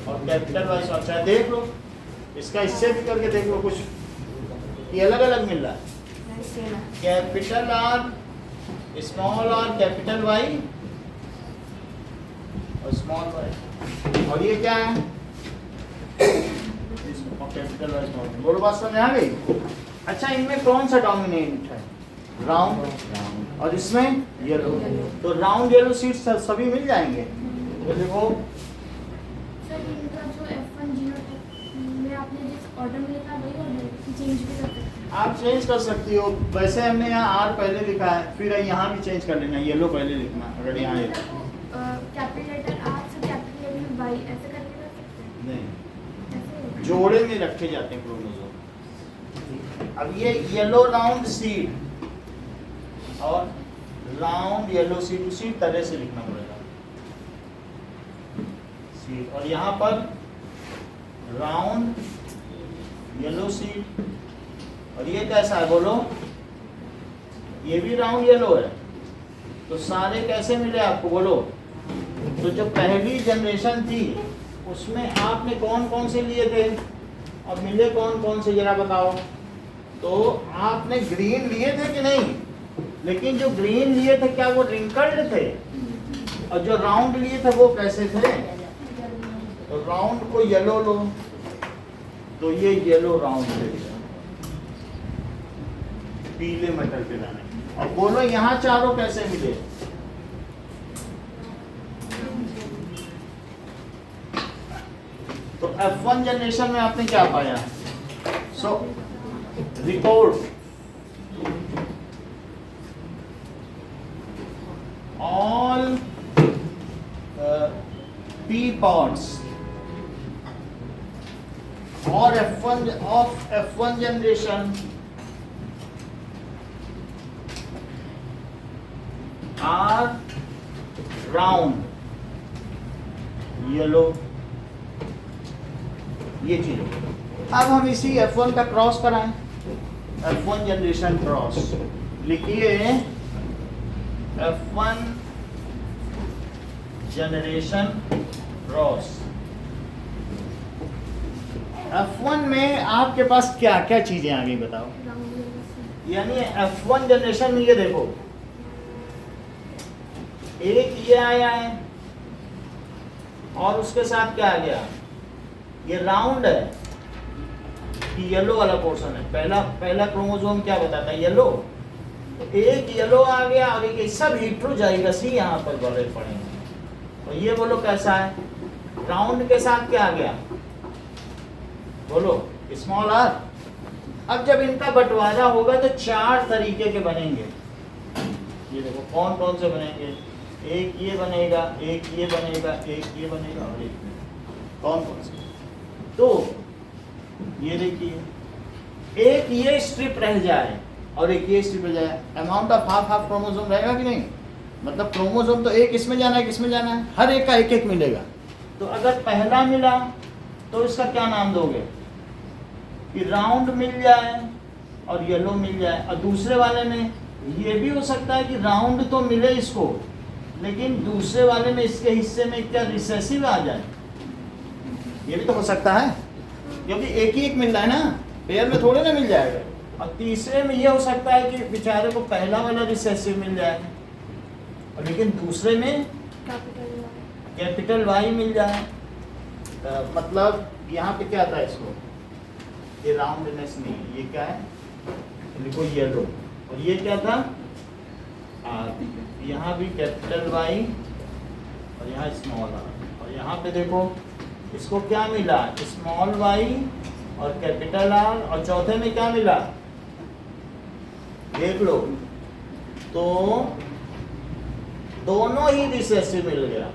और कैपिटल वाई स्मॉल, चाहे देख लो इसका, इससे भी करके देख लो, कुछ ये अलग अलग मिल रहा है। Capital R, small R, capital Y और स्मॉल वाई, और ये क्या है? Capital Y small. बोलो बात समझ आ गई? अच्छा इनमें कौन सा डोमिनेंट है? राउंड, और इसमें येलो। तो राउंड येलो सीड्स सभी मिल जाएंगे। तो देखो सर, इनका जो F1 जीनोटाइप में आपने जिस ऑर्डर में लिखा वही ऑर्डर चेंज भी कर सकते हैं? आप चेंज कर सकती हो, वैसे हमने यहाँ आर पहले लिखा है, फिर यहाँ भी चेंज कर लेना, येलो पहले लिखना अगर यहाँ है। जोड़े में रखे जाते हैं क्रोमोसोम। अब ये येलो राउंड सीड और राउंड येलो सीड उसी तरह से लिखना पड़ेगा, सीड, और यहाँ पर राउंड येलो सीड। और ये कैसा है बोलो, ये भी राउंड येलो है। तो सारे कैसे मिले आपको बोलो? तो जो पहली जनरेशन थी उसमें आपने कौन कौन से लिए थे और मिले कौन कौन से, जरा बताओ। तो आपने ग्रीन लिए थे कि नहीं? लेकिन जो ग्रीन लिए थे क्या वो रिंकल्ड थे? और जो राउंड लिए थे वो कैसे थे? तो राउंड को येलो लो, तो ये येलो राउंड ले लिया, पीले मटर के दाने। और बोलो यहाँ चारों कैसे मिले? तो F1 जनरेशन में आपने क्या पाया? सो report all pea pods or F1 generation are round yellow, ये चीज। अब हम इसी F1 का क्रॉस कराएं, F1 जनरेशन क्रॉस लिखिए, F1 जनरेशन क्रॉस। F1 में आपके पास क्या क्या चीजें आ गई बताओ? यानी F1 जनरेशन में ये देखो, एक ये आया है और उसके साथ क्या आ गया? ये राउंड है कि येलो वाला पोर्शन है। पहला क्रोमोसोम क्या बताता है? येलो। तो एक येलो आ गया और एक सब हेटेरोजाइगसी यहाँ पर बड़े पड़े हैं। तो ये बोलो कैसा है? राउंड के साथ क्या आ गया बोलो? Small R. अब जब इनका बंटवारा होगा तो 4 तरीके के बनेंगे। ये देखो कौन कौन से बनेंगे? एक ये बनेगा, एक ये बनेगा, एक ये बनेगा और एक कौन कौन से? तो ये देखिए, एक ये स्ट्रिप रह जाए और एक ये स्ट्रिप रह जाए, अमाउंट ऑफ हाफ क्रोमोसोम रहेगा कि नहीं? मतलब क्रोमोसोम तो एक इसमें जाना है, किसमें जाना है, हर एक का एक एक मिलेगा। तो अगर पहला मिला तो इसका क्या नाम दोगे? कि राउंड मिल जाए और येलो मिल जाए। और दूसरे वाले में ये भी हो सकता है कि राउंड तो मिले इसको, लेकिन दूसरे वाले में इसके हिस्से में क्या रिसेसिव आ जाए, ये भी तो हो सकता है, क्योंकि एक ही एक मिल रहा है ना, पेयर में थोड़े ना मिल जाएगा। और तीसरे में ये हो सकता है कि बेचारे को पहला वाला रिसेसिव मिल जाए और लेकिन दूसरे में कैपिटल वाई मिल जाए। मतलब यहाँ पे क्या था इसको, ये राउंडनेस नहीं, ये क्या है लिखो येलो, और ये क्या था यहाँ भी कैपिटल वाई और यहाँ स्मॉल आर। और यहाँ पे देखो इसको क्या मिला, स्मॉल वाई और कैपिटल आर, और चौथे में क्या मिला देख लो, तो दोनों ही रिसेसिव मिल गया,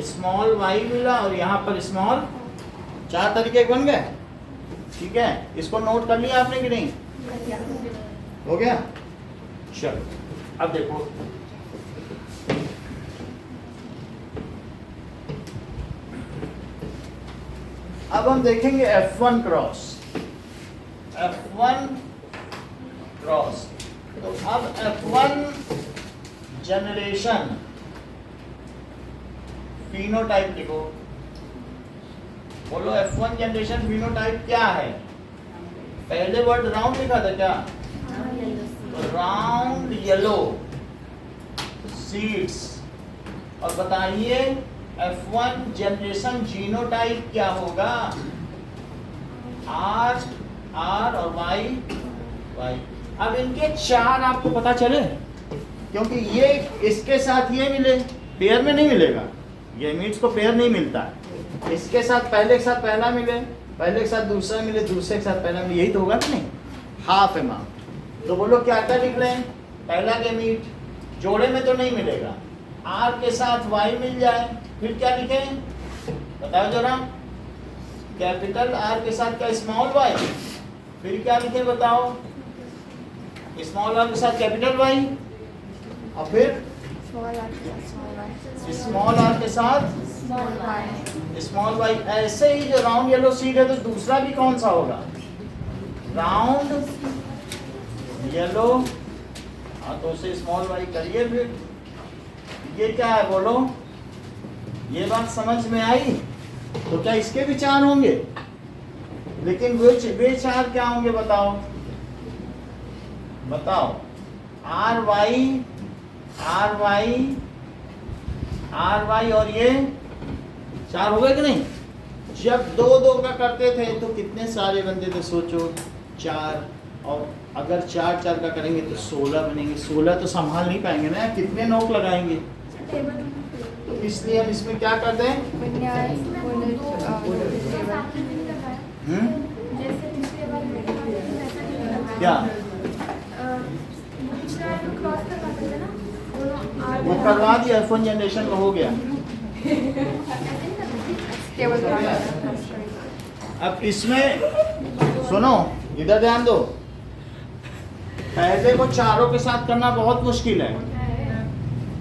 स्मॉल वाई मिला और यहाँ पर स्मॉल। 4 तरीके बन गए, ठीक है। इसको नोट कर लिया आपने कि नहीं? हो गया। चलो अब देखो, अब हम देखेंगे F1 क्रॉस। F1 क्रॉस, तो अब F1 जनरेशन फिनोटाइप लिखो, बोलो F1 जनरेशन फिनोटाइप क्या है? पहले वर्ड राउंड लिखा था क्या? Round yellow seeds. और बताइए F1 जनरेशन जीनोटाइप क्या होगा? R और Y। अब इनके 4 आपको पता चले, क्योंकि ये इसके साथ ये मिले, पेयर में नहीं मिलेगा, ये मीट्स को पेयर नहीं मिलता है। इसके साथ पहले के साथ पहला मिले, पहले के साथ दूसरा मिले, दूसरे के साथ पहला मिले, यही तो होगा कि नहीं? Half amount. तो बोलो क्या क्या लिख रहे हैं? पहला गैमीट जोड़े में तो नहीं मिलेगा, R के साथ Y मिल जाए, फिर क्या लिखें बताओ जरा? कैपिटल आर के साथ क्या स्मॉल वाई, फिर क्या लिखे बताओ, स्मॉल आर के साथ कैपिटल वाई, और फिर स्मॉल आर के साथ स्मॉल वाई, स्मॉल आर के साथ स्मॉल वाई। Small Y. ऐसे ही जो राउंड येलो सीड है तो दूसरा भी कौन सा होगा, राउंड येलो, हाँ तो उसे स्मॉल वाई करिए। फिर ये क्या है बोलो, ये बात समझ में आई। तो क्या इसके भी चार होंगे, लेकिन वे चार क्या होंगे बताओ, बताओ। R Y R Y R Y और ये चार हो गए कि नहीं। जब दो दो का करते थे तो कितने सारे बनते थे सोचो, चार, और अगर चार चार का करेंगे तो 16 बनेंगे। 16 तो संभाल नहीं पाएंगे ना, कितने नोक लगाएंगे। तो इसलिए हम इसमें क्या करते हैं, विन्यास जैसे पिछले बार मैंने वैसा नहीं करना क्या पिछला जो क्रॉस करवाते थे ना दोनों आर वो करवा दिया, फोन जनरेशन का हो गया। केवल अब इसमें सुनो, इधर ध्यान दो, पहले को चारों के साथ करना बहुत मुश्किल है।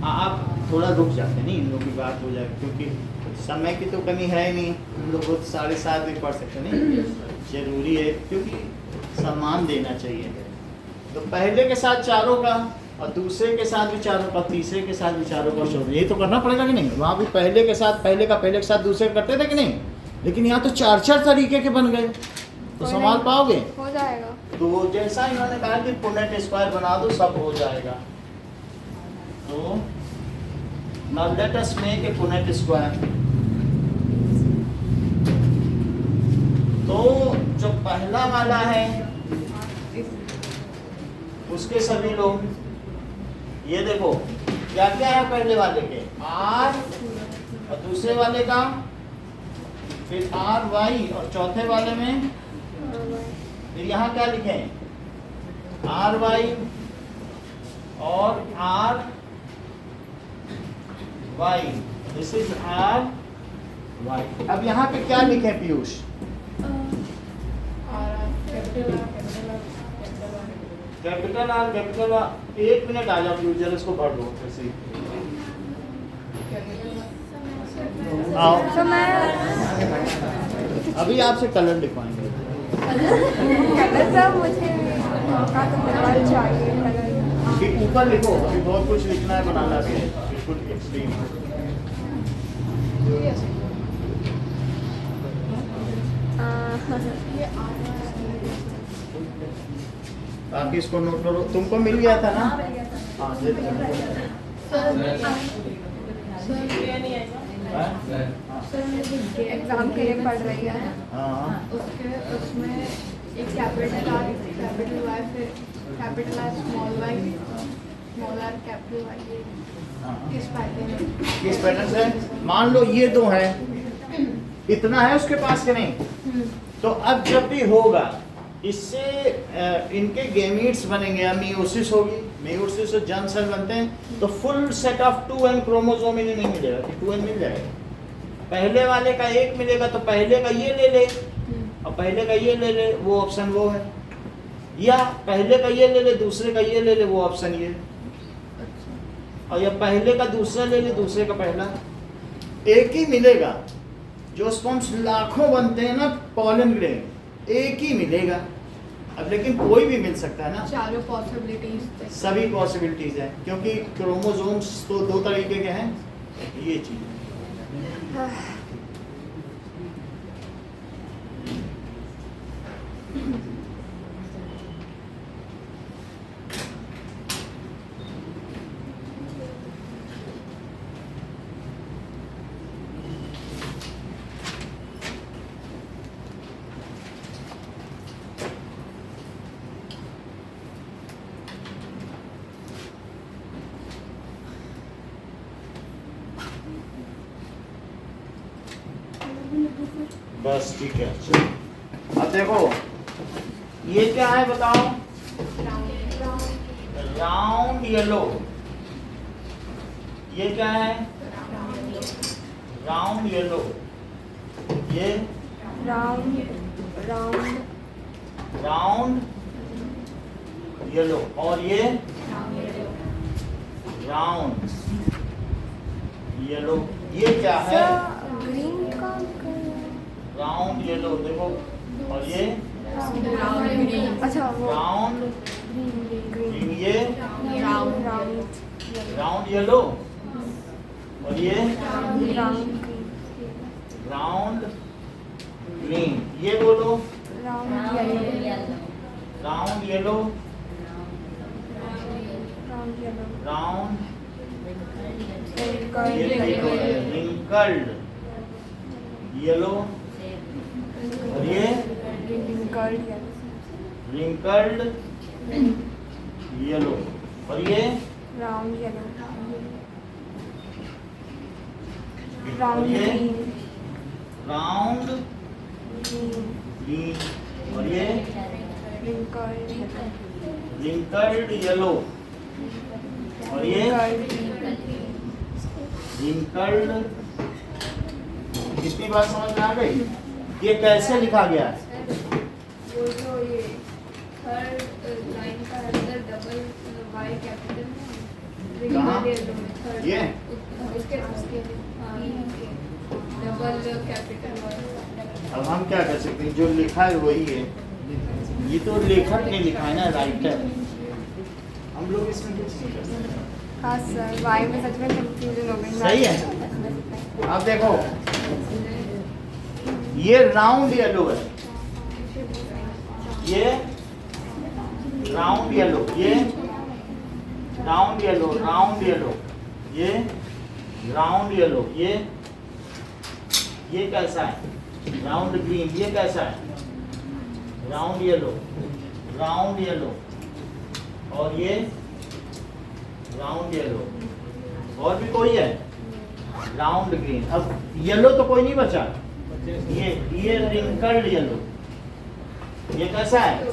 आप थोड़ा रुक जाते नहीं, इन लोग की बात हो जाए, क्योंकि समय की तो कमी है ही नहीं, हम लोग को 7:30 भी पढ़ सकते नहीं, जरूरी है क्योंकि सम्मान देना चाहिए। तो पहले के साथ चारों का, और दूसरे के साथ भी चारों का, तीसरे के साथ भी चारों का शोध, ये तो करना पड़ेगा कि नहीं। वहाँ भी पहले के साथ पहले के साथ दूसरे करते थे कि नहीं, लेकिन यहाँ तो चार चार तरीके के बन गए, तो संभाल पाओगे। हो जाएगा। तो जैसा इन्होंने कहा कि पुनेट स्क्वायर बना दो, सब हो जाएगा। तो now let us make a Punnett square। तो जो पहला वाला है उसके सभी लोग, ये देखो क्या क्या है पहले वाले के, आर, और दूसरे वाले का फिर आर वाई, और चौथे वाले में फिर यहाँ क्या लिखे, आर वाई और R Y, this is R Y. अब यहाँ पे क्या लिखे Piyush, capital R capital R. 1 minute आ जाओ पीयूष, जरा इसको भर दो ऐसे ही। आओ, तो मैं अभी आपसे कलर लिखवाएंगे। कलर सर मुझे मौका तो कलर चाहिए, कलर फिर ऊपर लिखो, अभी बहुत कुछ लिखना है, बनाना भी है, बिल्कुल एक्सट्रीम। ताकि इसको नोट करो, तुमको मिल गया था ना। हाँ दे दो। एग्जाम के लिए पढ़ रही है। हाँ उसमें एक कैपिटल आर कैपिटल वाई, फिर capital R small Y, small R capital Y, किस पैटर्न में, किस पैटर्न से, मान लो ये दो है, इतना है उसके पास के नहीं। तो अब जब भी होगा इससे इनके गेमीट्स बनेंगे, या मियोसिस होगी, मियोसिस से जर्म सेल बनते हैं, तो full set of 2n chromosome इन्हें नहीं मिलेगा, कि 2n मिल जाएगा। पहले वाले का 1 मिलेगा तो पहले का ये ले ले, और पहले का ये ले ले, वो ऑप्शन वो है, या पहले का ये ले ले, दूसरे का ये ले ले, वो ऑप्शन ये, और या पहले का दूसरा ले ले, दूसरे का पहला, एक ही मिलेगा। जो स्पर्म्स लाखों बनते हैं ना पॉलन ग्रेन, एक ही मिलेगा। अब लेकिन कोई भी मिल सकता है ना, चारों पॉसिबिलिटीज, सभी पॉसिबिलिटीज है, क्योंकि क्रोमोसोम्स तो 2 तरीके के हैं, ये चीज। बस ठीक है। अब देखो ये क्या है बताओ, राउंड येलो, ये क्या है, राउंड येलो, ये राउंड येलो, और ये राउंड येलो, ये क्या है? ग्रीन का राउंड येलो, देखो, और ये अच्छा वो राउंड ग्रीन, ये राउंड राउंड येलो, और ये राउंड राउंड ग्रीन, ये बोलो round yellow round yellow, round yellow round wrinkled ये रिंकल्ड येलो, और ये रिंकल्ड रिंकल्ड येलो, और ये राउंड येलो और राउंड ये ग्रीन राउंड ग्रीन ग्रीन, और ये रिंकल्ड रिंकल्ड येलो, और ये रिंकल्ड। कितनी बात समझ में आ गई? ये कैसे लिखा गया है? वो जो ये थर्ड लाइन का अंदर डबल वाई कैपिटल है, कहाँ? थर्ड ये? उसके डबल कैपिटल वाई। अब हम क्या कर सकते हैं? जो लिखा है वही है, ये तो लेखक ने लिखा है ना, राइटर, हम लोग इसमें कुछ नहीं कर सकते। हाँ सर, वाई में सच में कंफ्यूजन हो गई। सही है। अब देखो, ये राउंड येलो है, ये राउंड येलो, ये राउंड येलो, राउंड येलो, ये राउंड येलो, ये कैसा है? राउंड ग्रीन, ये कैसा है? राउंड येलो, राउंड येलो, और ये राउंड येलो, और भी कोई है? Round green. अब येलो तो कोई नहीं बचा, ये रिंकल्ड येलो, ये कैसा है?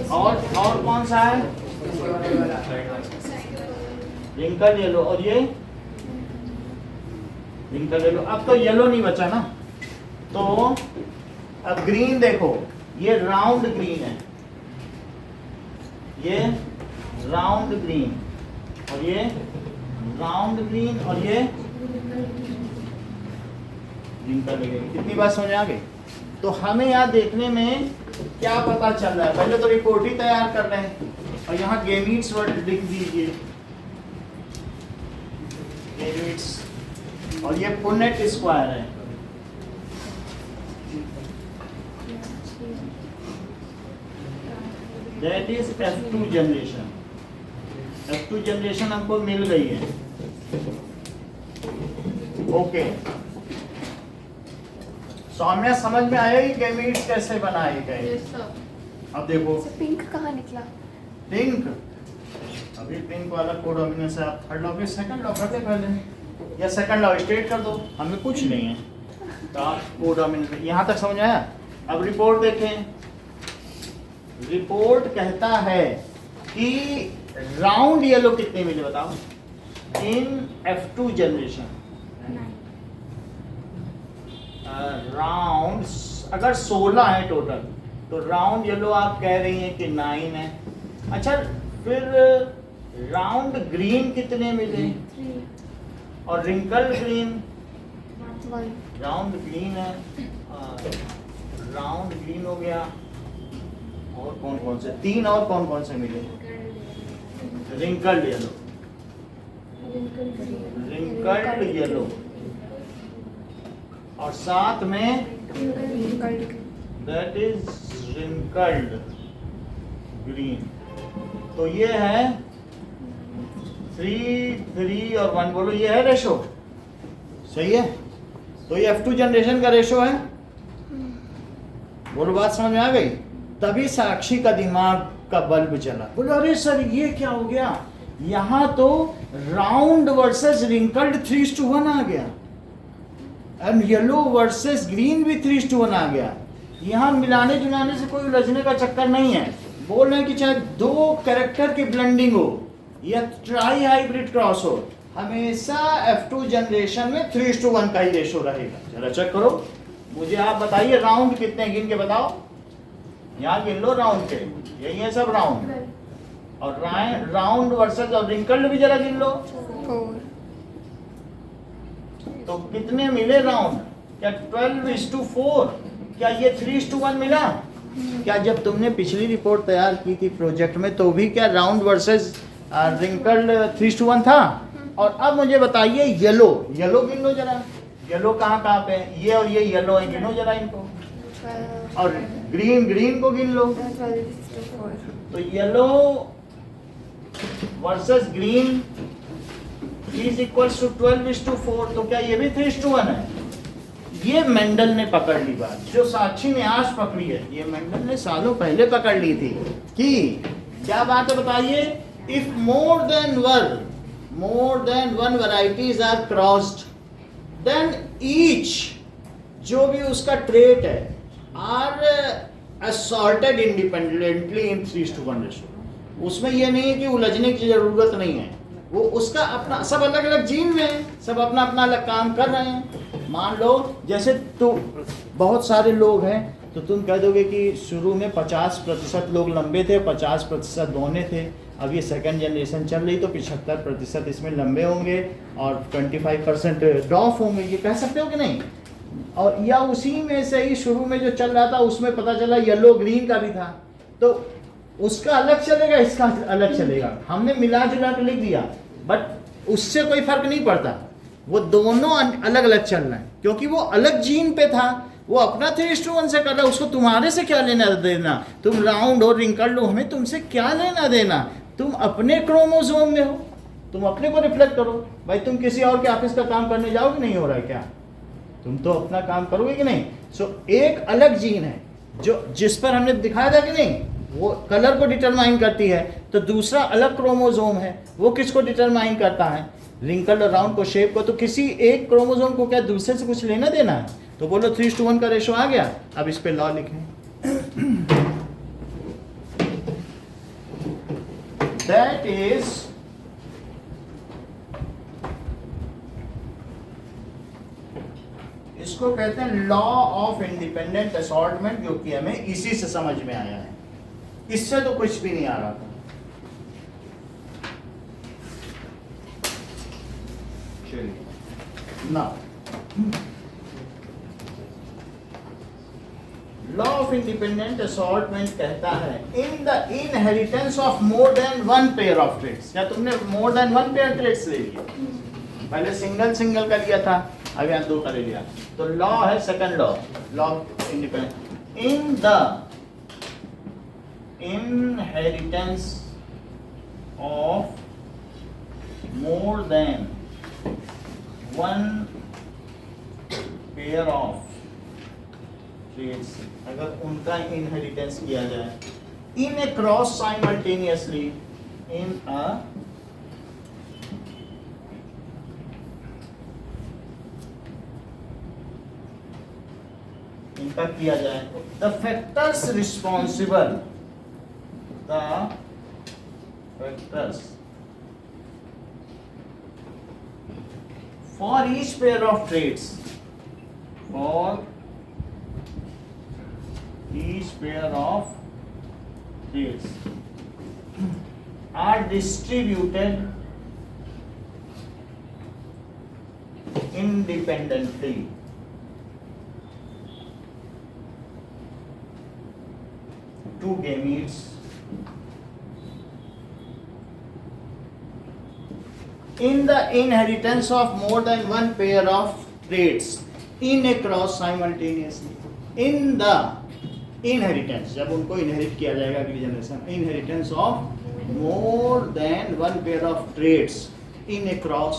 और कौन सा है? रिंकल्ड येलो, और ये रिंकल्ड येलो। अब तो येलो नहीं बचा ना, तो अब ग्रीन देखो, ये राउंड ग्रीन है, ये राउंड ग्रीन, और ये राउंड ग्रीन, और ये रिंकल्ड ग्रीन। कितनी बात समझ आ गई? तो हमें यहाँ देखने में क्या पता चल रहा है? पहले तो रिपोर्ट ही तैयार कर रहे हैं, और यहाँ गेमीट्स वर्ड लिख दीजिए, गेमीट्स, और ये पुनेट स्क्वायर है, that is F2 generation. F2 generation हमको मिल गई है। ओके, सौम्या समझ में आया कि गेमीट्स कैसे बनाए गए? Yes sir. अब देखो, पिंक कहाँ निकला? पिंक, अभी पिंक वाला कोडोमिनेंस है, आप थर्ड लॉ पे सेकंड लॉ कर दे पहले, या सेकंड लॉ स्ट्रेट कर दो, हमें कुछ नहीं है। तो कोडोमिनेंस यहाँ तक समझ आया? अब रिपोर्ट देखें, रिपोर्ट कहता है कि राउंड येलो कितने मिले बताओ इन F2 जनरेशन? राउंड अगर 16 है टोटल, तो राउंड येलो आप कह रही हैं कि 9 है। अच्छा, फिर राउंड ग्रीन कितने मिले? 3 और रिंकल ग्रीन? 1 राउंड ग्रीन है, राउंड ग्रीन हो गया, और कौन कौन से? 3, और कौन कौन से मिले? रिंकल्ड येलो, रिंकल्ड येलो, और साथ में दैट इज रिंकल्ड ग्रीन। तो ये है 3, 3 और 1, बोलो ये है रेशो, सही है? तो ये F2 जनरेशन का रेशो है, बोलो बात समझ में आ गई? तभी साक्षी का दिमाग का बल्ब जला, बोलो अरे सर ये क्या हो गया? यहाँ तो राउंड वर्सेस रिंकल्ड 3:1 आ गया, एंड येलो वर्सेस ग्रीन भी 3:1 आ गया। यहाँ मिलाने जुलाने से कोई उलझने का चक्कर नहीं है। बोल रहे हैं कि चाहे 2 कैरेक्टर की ब्लेंडिंग हो या ट्राई हाइब्रिड क्रॉस हो, हमेशा F2 जनरेशन में 3:1 का ही रेशो रहेगा। जरा चेक करो, मुझे आप बताइए राउंड कितने गिन के बताओ, यहाँ गिन लो राउंड के, यही है सब राउंड। और राउंड वर्सेस और रिंकल्ड भी जरा गिन लो। 4, तो कितने मिले राउंड? क्या 12:4? क्या ये 3:1 मिला? क्या जब तुमने पिछली रिपोर्ट तैयार की थी प्रोजेक्ट में तो भी क्या राउंड वर्सेस रिंकल्ड 3:1 था? और अब मुझे बताइए येलो गिन लो जरा, येलो कहाँ कहाँ पे है? ये और ये येलो है, गिनो जरा इनको। 12, और ग्रीन को गिन लो। 12:4. तो yellow versus green is equals to 12:4। तो क्या ये भी 3:1 है? ये मेंडल ने पकड़ ली बात, जो साक्षी ने आज पकड़ी है, ये मेंडल ने सालों पहले पकड़ ली थी। कि क्या बात है बताइए? If more than one varieties are crossed then each, जो भी उसका ट्रेट है, are assorted independently in 3:1 ratio. उसमें यह नहीं है कि उलझने की जरूरत नहीं है, वो उसका अपना, सब अलग अलग जीन में है, सब अपना अपना अलग काम कर रहे हैं। मान लो जैसे तो बहुत सारे लोग हैं, तो तुम कह दोगे कि शुरू में 50% लोग लंबे थे, 50% बौने थे। अब ये सेकंड जनरेशन चल रही तो 75% इसमें लंबे होंगे और 25% ड्रॉप होंगे, ये कह सकते हो कि नहीं? और या उसी में से ही शुरू में जो चल रहा था उसमें पता चला येलो ग्रीन का भी था, तो उसका अलग चलेगा, इसका अलग चलेगा। हमने मिला जुला के लिख दिया, बट उससे कोई फर्क नहीं पड़ता, वो दोनों अलग अलग चल रहे हैं, क्योंकि वो अलग जीन पे था, वो अपना 3:1 से कर रहा है, उसको तुम्हारे से क्या लेना देना? तुम राउंड हो रिंकल्ड हो, हमें तुमसे क्या लेना देना? तुम अपने क्रोमोसोम में हो, तुम अपने को रिफ्लेक्ट करो। भाई तुम किसी और के ऑफिस का काम करने जाओगे, नहीं हो रहा है क्या? तुम तो अपना काम करोगे कि नहीं? सो एक अलग जीन है जो जिस पर हमने दिखाया था कि नहीं, वो कलर को डिटरमाइन करती है, तो दूसरा अलग क्रोमोसोम है, वो किसको डिटरमाइन करता है? रिंकल और राउंड को, शेप को। तो किसी एक क्रोमोसोम को क्या दूसरे से कुछ लेना देना है? तो बोलो 3:1 का रेशो आ गया। अब इस पे लॉ लिखें, दैट इज इसको कहते हैं लॉ ऑफ इंडिपेंडेंट असॉर्टमेंट, जो कि हमें इसी से समझ में आया है, इससे तो कुछ भी नहीं आ रहा था। चलिए ना, लॉ ऑफ इंडिपेंडेंट असॉर्टमेंट कहता है in the inheritance of more than one pair of traits. क्या तुमने more than one pair traits ले लिया? पहले सिंगल का लिया था, अब यहाँ 2 का ले लिया। तो लॉ है second law of independent, in the inheritance of more than one pair of traits, अगर उनका इनहेरिटेंस किया जाए in a cross simultaneously in a इनका किया जाए, the factors responsible, the factors for each pair of traits, for each pair of traits are distributed independently to gametes in the inheritance of more than one pair of traits in a cross simultaneously. In the inheritance, जब उनको inherit किया जाएगा अगली generation, inheritance of more than one pair of traits in a cross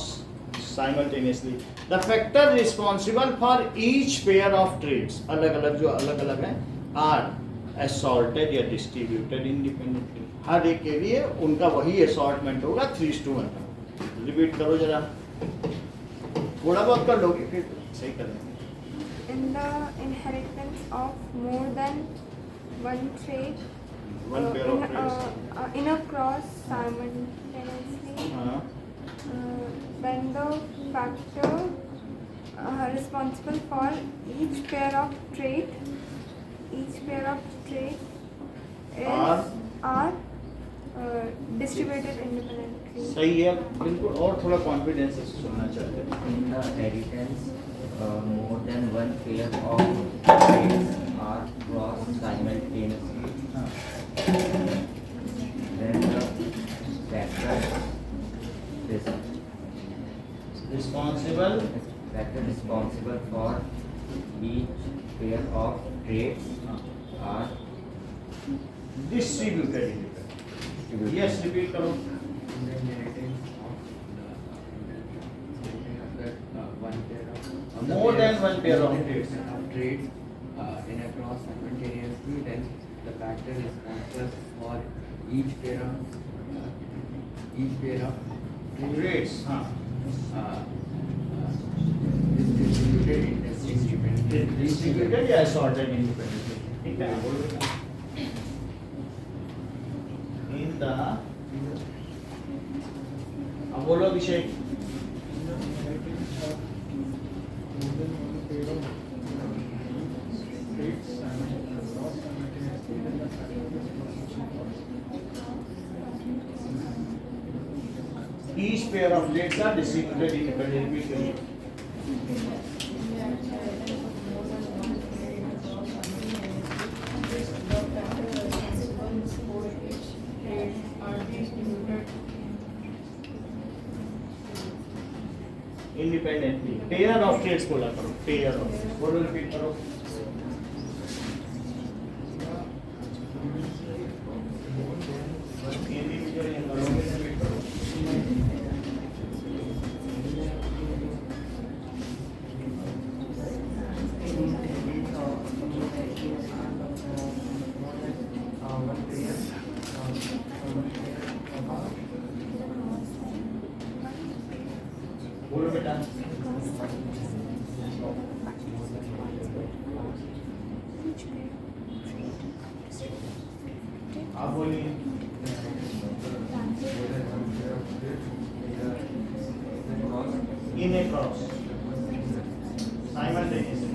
simultaneously, the factor responsible for each pair of traits, अलग अलग जो अलग अलग हैं, are assorted या distributed independently, हर एक के लिए उनका वही assortment होगा 3:1 का। रिपीट करो जरा, थोड़ा बहुत कर लोगे फिर सही कर लेंगे। In the inheritance of more than one trait, One pair of traits. In a cross simultaneously, हाँ, when the factor responsible for each pair of trait. Each pair of trait are distributed independently. सही है बिल्कुल, और थोड़ा confidence से सुनना चाहते हैं। In the inheritance, more than one pair of traits are crossed simultaneously. Then the factor Responsible responsible for each pair of traits are distributed. Yes, repeat करो। More than one pair of traits. traits in a cross simultaneously, then the factor responsible for each pair of Traits, हाँ। is distributed independently. Distributed या assorted independently? ठीक है, बोलो बेटा। In the, अब बोलो अभिषेक। Each pair of traits are distributed independently. Independently. Pair of traits बोला करो। Pair of traits. बोलो repeat करो। Individual या करो, repeat करो। बोलो बेटा। आप बोलिए। In a cross. Simultaneously.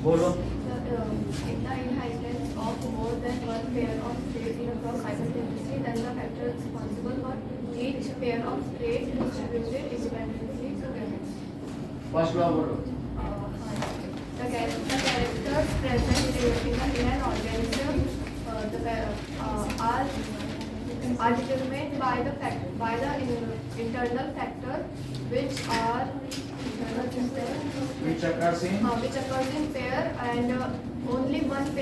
बोलो। In the inheritance of more than one pair of traits in a cross simultaneously, then the factor responsible for each pair of traits distributed independently to parents. First law बोलो। The characters present in an organism are determined by the internal factor which are Which occurs in which occurs in pair, and only one of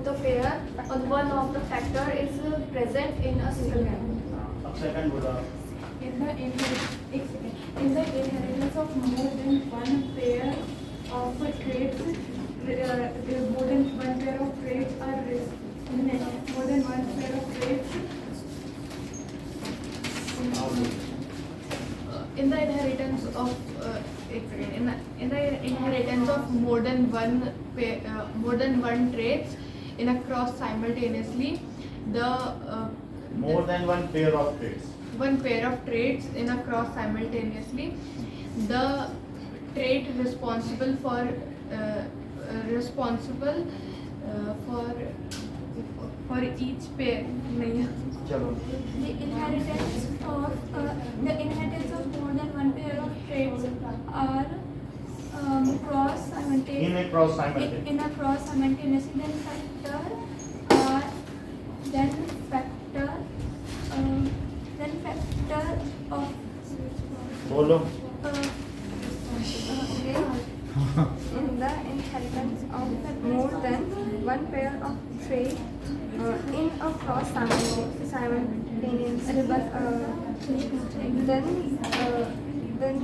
the pair or one of the factor is present in a single character. अब second बोलो। In the inheritance of more than one pair of traits, more than one pair of traits are more than one pair of traits. In the inheritance of in the inheritance of more than one traits in a cross simultaneously, the More than one pair of traits. one pair of traits in a cross simultaneously, the trait responsible for each pair नहीं चलो। The inheritance of more than one pair of traits are cross simultaneously. In a cross simultaneously. In a cross simultaneously, then factor of बोलो। In the inheritance of more than one pair of traits in a cross simultaneously, then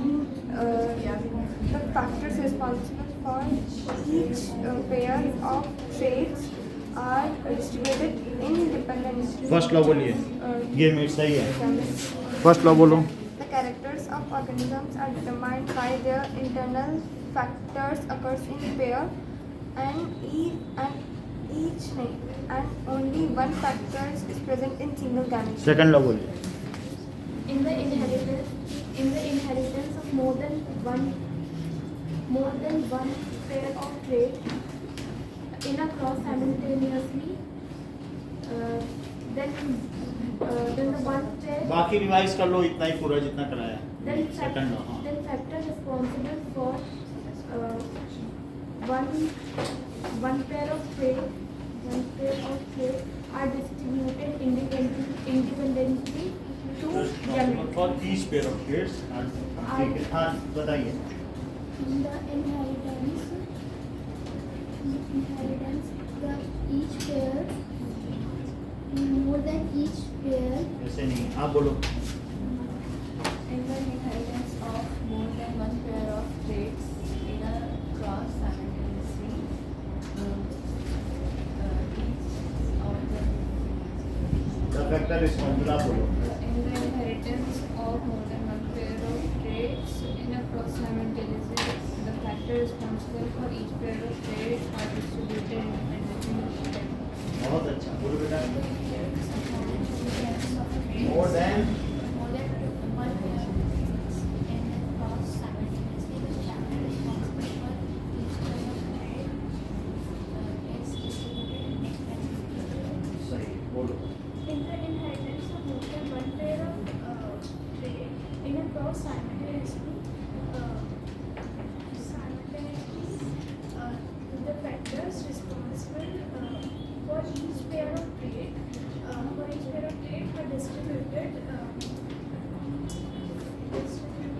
the factors responsible for each pair of traits are distributed independently. First law बोलिए। ये मेरे सही है। The first law बोलो। characters of organisms are determined by their internal factors occurs in pair, and only one factor is present in single gamete. Second लो बोलिए. In the inheritance of more than one pair of traits in a cross simultaneously, then the one pair बाकी revise कर लो इतना ही पूरा जितना कराया. then second लो. हाँ. then factor responsible for one pair of traits are distributed independently to gamete. For each pair of traits. ठीक है. हाँ बताइए. In the inheritance, the each pair, more than each pair, ऐसे नहीं. आप बोलो. in the inheritance of more than one pair of traits in a cross simultaneously, each of the the factor responsible. आप बोलो. In the inheritance of more than one pair of traits in a cross simultaneously, the factor responsible for each pair of traits are distributed independently. बहुत अच्छा. बोलो बेटा. More than. more than one pair of traits in a cross simultaneously, the factor responsible for each pair of traits is distributed independently. सही. बोलो. In the inheritance of more than one pair of traits in a cross simultaneously, the factors responsible for each pair of traits are distributed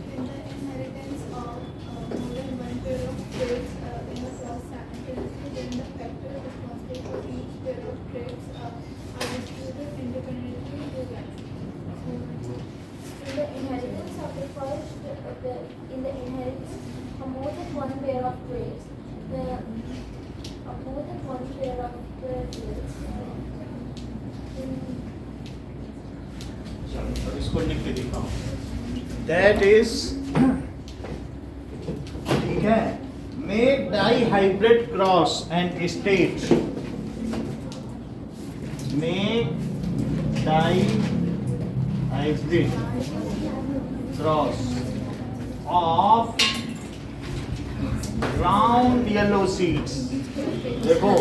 in the inheritance of more than one pair of traits in a cross simultaneously, then the factor responsible for each pair of traits are distributed independently to gamete. In the inheritance of the first, in the inheritance of more than one pair of traits, चलो अब इसको लिख के दिखाओ. That is. ठीक है. Make dihybrid cross and state. Make dihybrid cross of round yellow seeds. देखो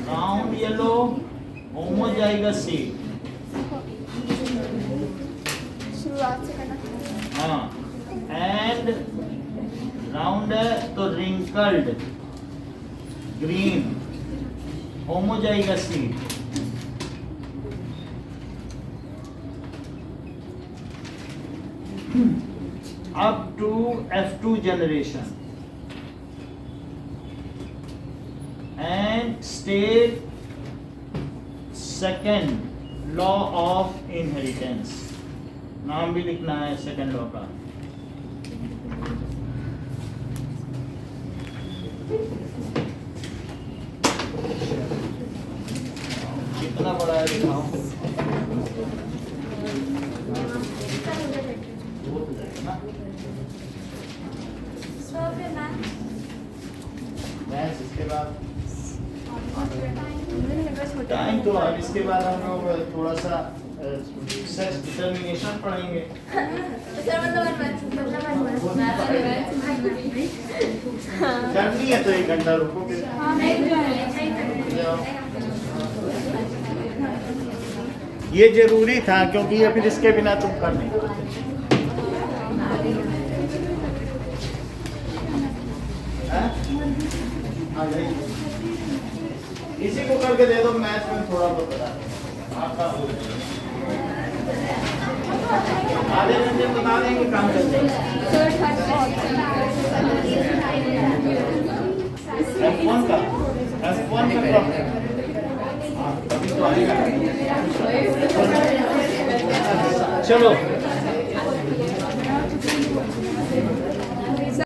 round yellow homozygous seed. शुरुआत से करना. हाँ. एंड राउंड है तो wrinkled green homozygous seed. up to F2 generation and state second law of inheritance. नाम भी लिखना है सेकंड लॉ का. कितना बड़ा है दिखाओ. वो तो जाएगा ना. मैथ्स इसके बाद टाइम तो अब इसके बाद हम लोग थोड़ा सा सेक्स डिटर्मिनेशन पढ़ेंगे. करनी है तो 1 घंटा रुको फिर. ये जरूरी था क्योंकि ये फिर इसके बिना तुम कर नहीं पाते. इसी को करके दे दो. मैथ में थोड़ा बहुत बता आपका हो जाएगा. आधे घंटे में बता देंगे काम करते हैं. F1 का प्रॉब्लम. हाँ अभी तो आएगा. चलो